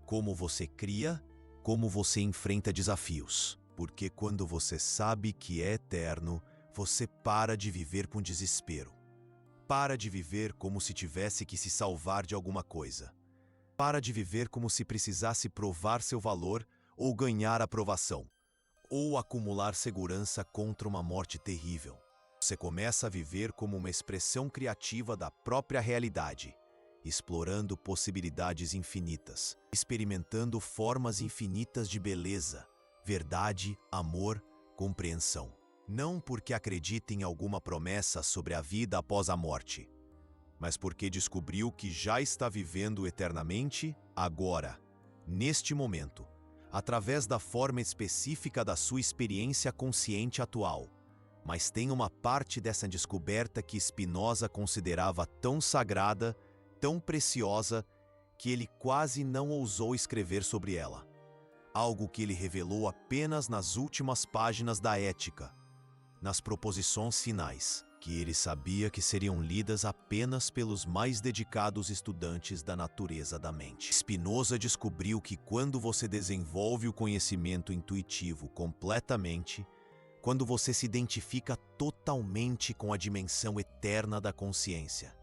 como você cria, como você enfrenta desafios. Porque quando você sabe que é eterno, você para de viver com desespero. Para de viver como se tivesse que se salvar de alguma coisa. Para de viver como se precisasse provar seu valor ou ganhar aprovação, ou acumular segurança contra uma morte terrível. Você começa a viver como uma expressão criativa da própria realidade, explorando possibilidades infinitas, experimentando formas infinitas de beleza, verdade, amor, compreensão. Não porque acredita em alguma promessa sobre a vida após a morte, mas porque descobriu que já está vivendo eternamente, agora, neste momento, através da forma específica da sua experiência consciente atual. Mas tem uma parte dessa descoberta que Spinoza considerava tão sagrada, tão preciosa, que ele quase não ousou escrever sobre ela. Algo que ele revelou apenas nas últimas páginas da Ética, nas proposições finais, que ele sabia que seriam lidas apenas pelos mais dedicados estudantes da natureza da mente. Spinoza descobriu que quando você desenvolve o conhecimento intuitivo completamente, quando você se identifica totalmente com a dimensão eterna da consciência,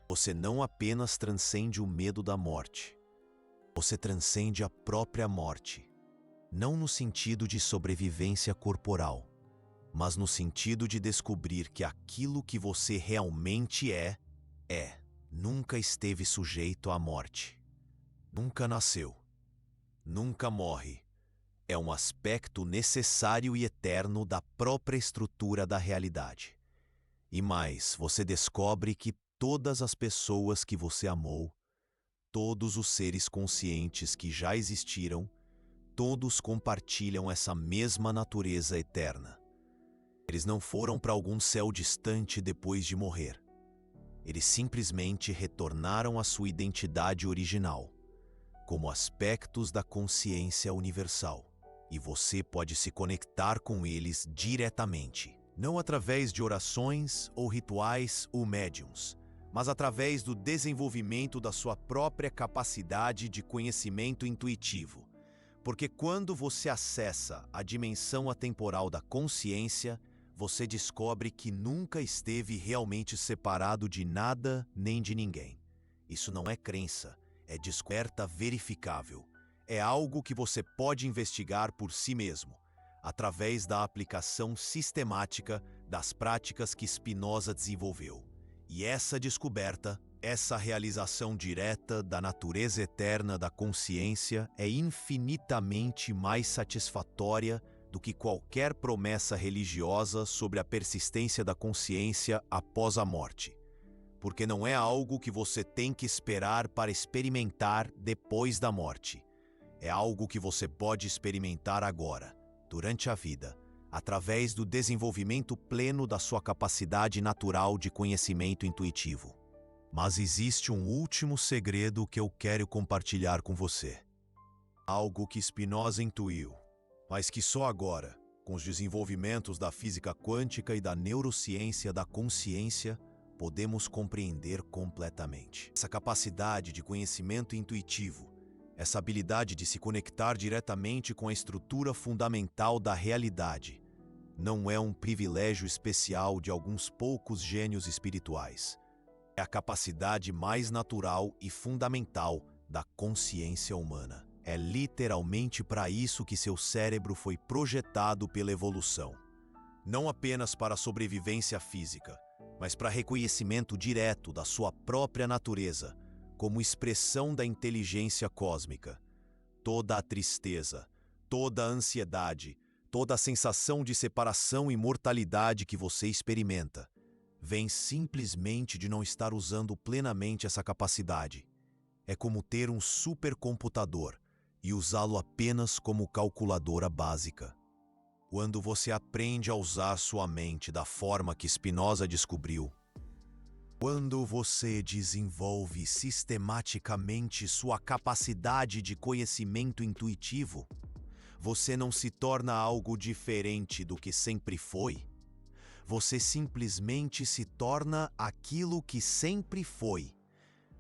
você não apenas transcende o medo da morte, você transcende a própria morte, não no sentido de sobrevivência corporal, mas no sentido de descobrir que aquilo que você realmente nunca esteve sujeito à morte. Nunca nasceu. Nunca morre. É um aspecto necessário e eterno da própria estrutura da realidade. E mais, você descobre que todas as pessoas que você amou, todos os seres conscientes que já existiram, todos compartilham essa mesma natureza eterna. Eles não foram para algum céu distante depois de morrer. Eles simplesmente retornaram à sua identidade original, como aspectos da consciência universal. E você pode se conectar com eles diretamente, não através de orações ou rituais ou médiums, mas através do desenvolvimento da sua própria capacidade de conhecimento intuitivo. Porque quando você acessa a dimensão atemporal da consciência, você descobre que nunca esteve realmente separado de nada nem de ninguém. Isso não é crença, é descoberta verificável. É algo que você pode investigar por si mesmo, através da aplicação sistemática das práticas que Spinoza desenvolveu. E essa descoberta, essa realização direta da natureza eterna da consciência é infinitamente mais satisfatória do que qualquer promessa religiosa sobre a persistência da consciência após a morte. Porque não é algo que você tem que esperar para experimentar depois da morte. É algo que você pode experimentar agora, durante a vida, através do desenvolvimento pleno da sua capacidade natural de conhecimento intuitivo. Mas existe um último segredo que eu quero compartilhar com você. Algo que Spinoza intuiu, mas que só agora, com os desenvolvimentos da física quântica e da neurociência da consciência, podemos compreender completamente. Essa capacidade de conhecimento intuitivo, essa habilidade de se conectar diretamente com a estrutura fundamental da realidade, não é um privilégio especial de alguns poucos gênios espirituais. É a capacidade mais natural e fundamental da consciência humana. É literalmente para isso que seu cérebro foi projetado pela evolução. Não apenas para a sobrevivência física, mas para reconhecimento direto da sua própria natureza, como expressão da inteligência cósmica. Toda a tristeza, toda a ansiedade, toda a sensação de separação e mortalidade que você experimenta, vem simplesmente de não estar usando plenamente essa capacidade. É como ter um supercomputador e usá-lo apenas como calculadora básica. Quando você aprende a usar sua mente da forma que Spinoza descobriu, quando você desenvolve sistematicamente sua capacidade de conhecimento intuitivo, você não se torna algo diferente do que sempre foi. Você simplesmente se torna aquilo que sempre foi,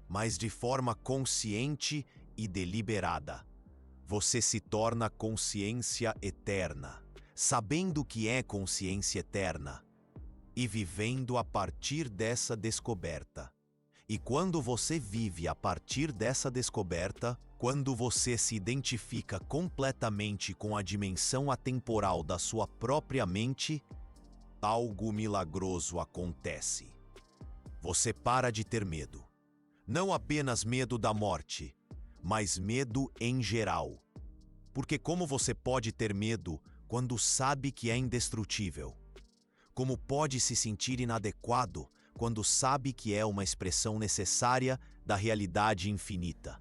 mas de forma consciente e deliberada. Você se torna consciência eterna, sabendo que é consciência eterna e vivendo a partir dessa descoberta. E quando você vive a partir dessa descoberta, quando você se identifica completamente com a dimensão atemporal da sua própria mente, algo milagroso acontece. Você para de ter medo. Não apenas medo da morte, mas medo em geral. Porque como você pode ter medo quando sabe que é indestrutível? Como pode se sentir inadequado quando sabe que é uma expressão necessária da realidade infinita?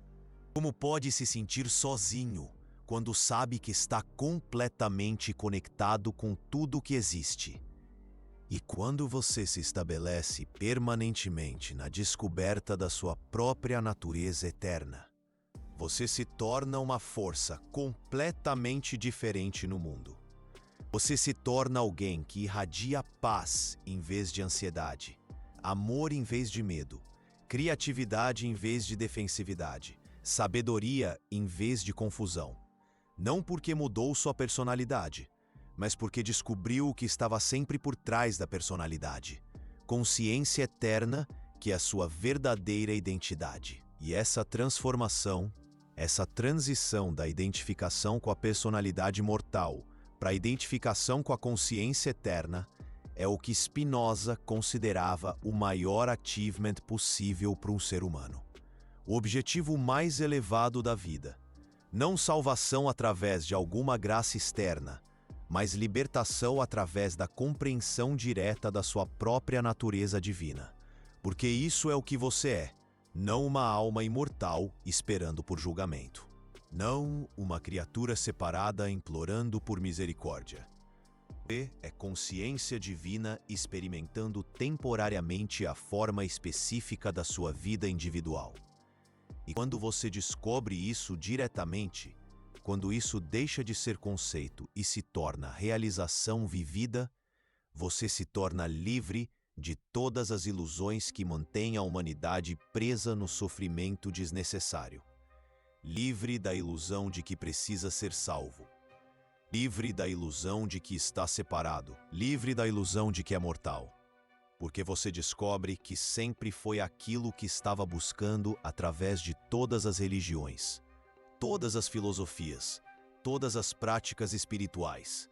Como pode se sentir sozinho quando sabe que está completamente conectado com tudo que existe? E quando você se estabelece permanentemente na descoberta da sua própria natureza eterna, você se torna uma força completamente diferente no mundo. Você se torna alguém que irradia paz em vez de ansiedade, amor em vez de medo, criatividade em vez de defensividade, sabedoria em vez de confusão. Não porque mudou sua personalidade, mas porque descobriu o que estava sempre por trás da personalidade. Consciência eterna, que é a sua verdadeira identidade. E essa transformação, essa transição da identificação com a personalidade mortal para a identificação com a consciência eterna, é o que Spinoza considerava o maior achievement possível para um ser humano. O objetivo mais elevado da vida. Não salvação através de alguma graça externa, mas libertação através da compreensão direta da sua própria natureza divina. Porque isso é o que você é, não uma alma imortal esperando por julgamento. Não uma criatura separada implorando por misericórdia. Você é consciência divina experimentando temporariamente a forma específica da sua vida individual. E quando você descobre isso diretamente, quando isso deixa de ser conceito e se torna realização vivida, você se torna livre de todas as ilusões que mantêm a humanidade presa no sofrimento desnecessário. Livre da ilusão de que precisa ser salvo. Livre da ilusão de que está separado. Livre da ilusão de que é mortal. Porque você descobre que sempre foi aquilo que estava buscando através de todas as religiões, todas as filosofias, todas as práticas espirituais.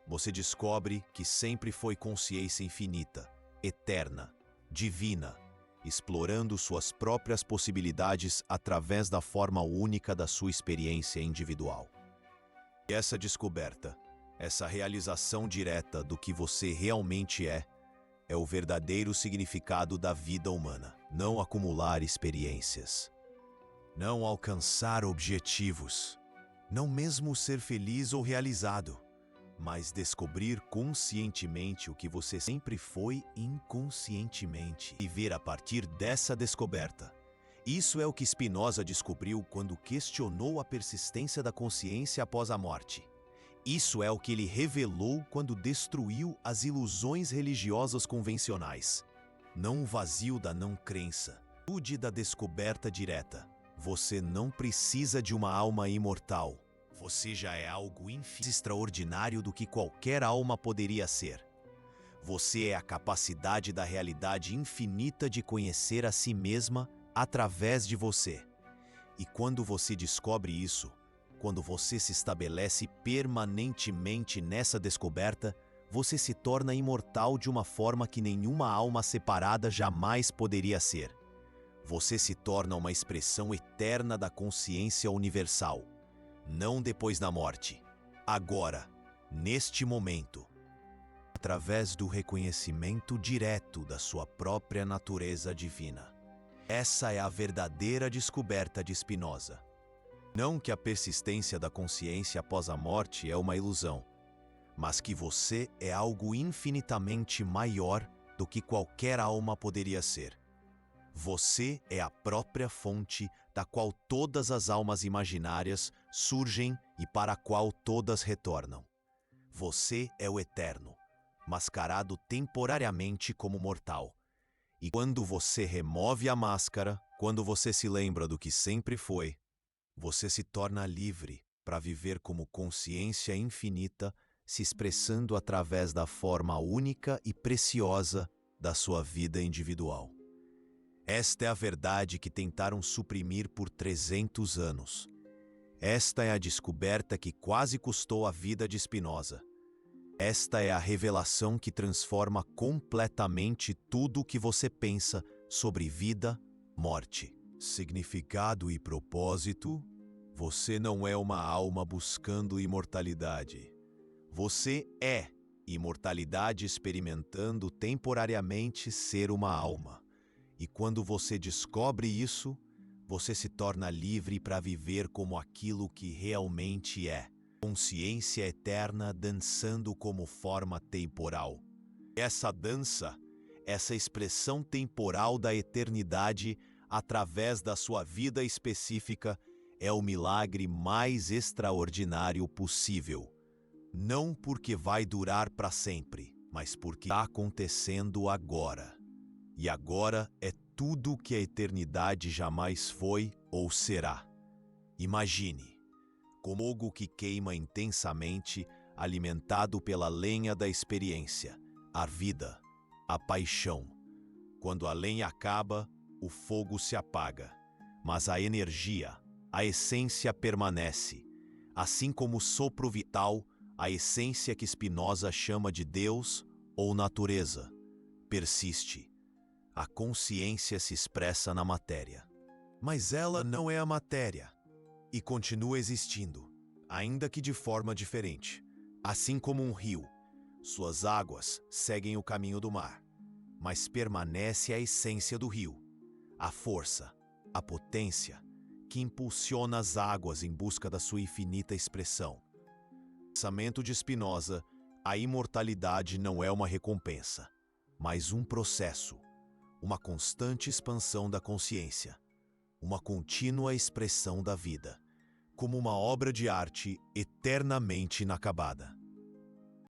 Você descobre que sempre foi consciência infinita, eterna, divina, explorando suas próprias possibilidades através da forma única da sua experiência individual. E essa descoberta, essa realização direta do que você realmente é o verdadeiro significado da vida humana. Não acumular experiências, não alcançar objetivos, não mesmo ser feliz ou realizado, mas descobrir conscientemente o que você sempre foi inconscientemente e ver a partir dessa descoberta. Isso é o que Spinoza descobriu quando questionou a persistência da consciência após a morte. Isso é o que ele revelou quando destruiu as ilusões religiosas convencionais. Não o vazio da não-crença, tudo da descoberta direta. Você não precisa de uma alma imortal. Você já é algo extraordinário do que qualquer alma poderia ser. Você é a capacidade da realidade infinita de conhecer a si mesma através de você. E quando você descobre isso, quando você se estabelece permanentemente nessa descoberta, você se torna imortal de uma forma que nenhuma alma separada jamais poderia ser. Você se torna uma expressão eterna da consciência universal. Não depois da morte, agora, neste momento, através do reconhecimento direto da sua própria natureza divina. Essa é a verdadeira descoberta de Spinoza. Não que a persistência da consciência após a morte é uma ilusão, mas que você é algo infinitamente maior do que qualquer alma poderia ser. Você é a própria fonte da qual todas as almas imaginárias surgem e para a qual todas retornam. Você é o eterno, mascarado temporariamente como mortal. E quando você remove a máscara, quando você se lembra do que sempre foi, você se torna livre para viver como consciência infinita, se expressando através da forma única e preciosa da sua vida individual. Esta é a verdade que tentaram suprimir por 300 anos. Esta é a descoberta que quase custou a vida de Spinoza. Esta é a revelação que transforma completamente tudo o que você pensa sobre vida, morte, significado e propósito. Você não é uma alma buscando imortalidade. Você é imortalidade experimentando temporariamente ser uma alma. E quando você descobre isso, você se torna livre para viver como aquilo que realmente é. Consciência eterna dançando como forma temporal. Essa dança, essa expressão temporal da eternidade através da sua vida específica é o milagre mais extraordinário possível. Não porque vai durar para sempre, mas porque está acontecendo agora. E agora é tudo que a eternidade jamais foi ou será. Imagine, como fogo que queima intensamente, alimentado pela lenha da experiência, a vida, a paixão. Quando a lenha acaba, o fogo se apaga, mas a energia, a essência permanece. Assim como o sopro vital, a essência que Spinoza chama de Deus ou natureza, persiste. A consciência se expressa na matéria. Mas ela não é a matéria. E continua existindo, ainda que de forma diferente. Assim como um rio, suas águas seguem o caminho do mar, mas permanece a essência do rio, a força, a potência que impulsiona as águas em busca da sua infinita expressão. No pensamento de Spinoza, a imortalidade não é uma recompensa, mas um processo, uma constante expansão da consciência. Uma contínua expressão da vida, como uma obra de arte eternamente inacabada.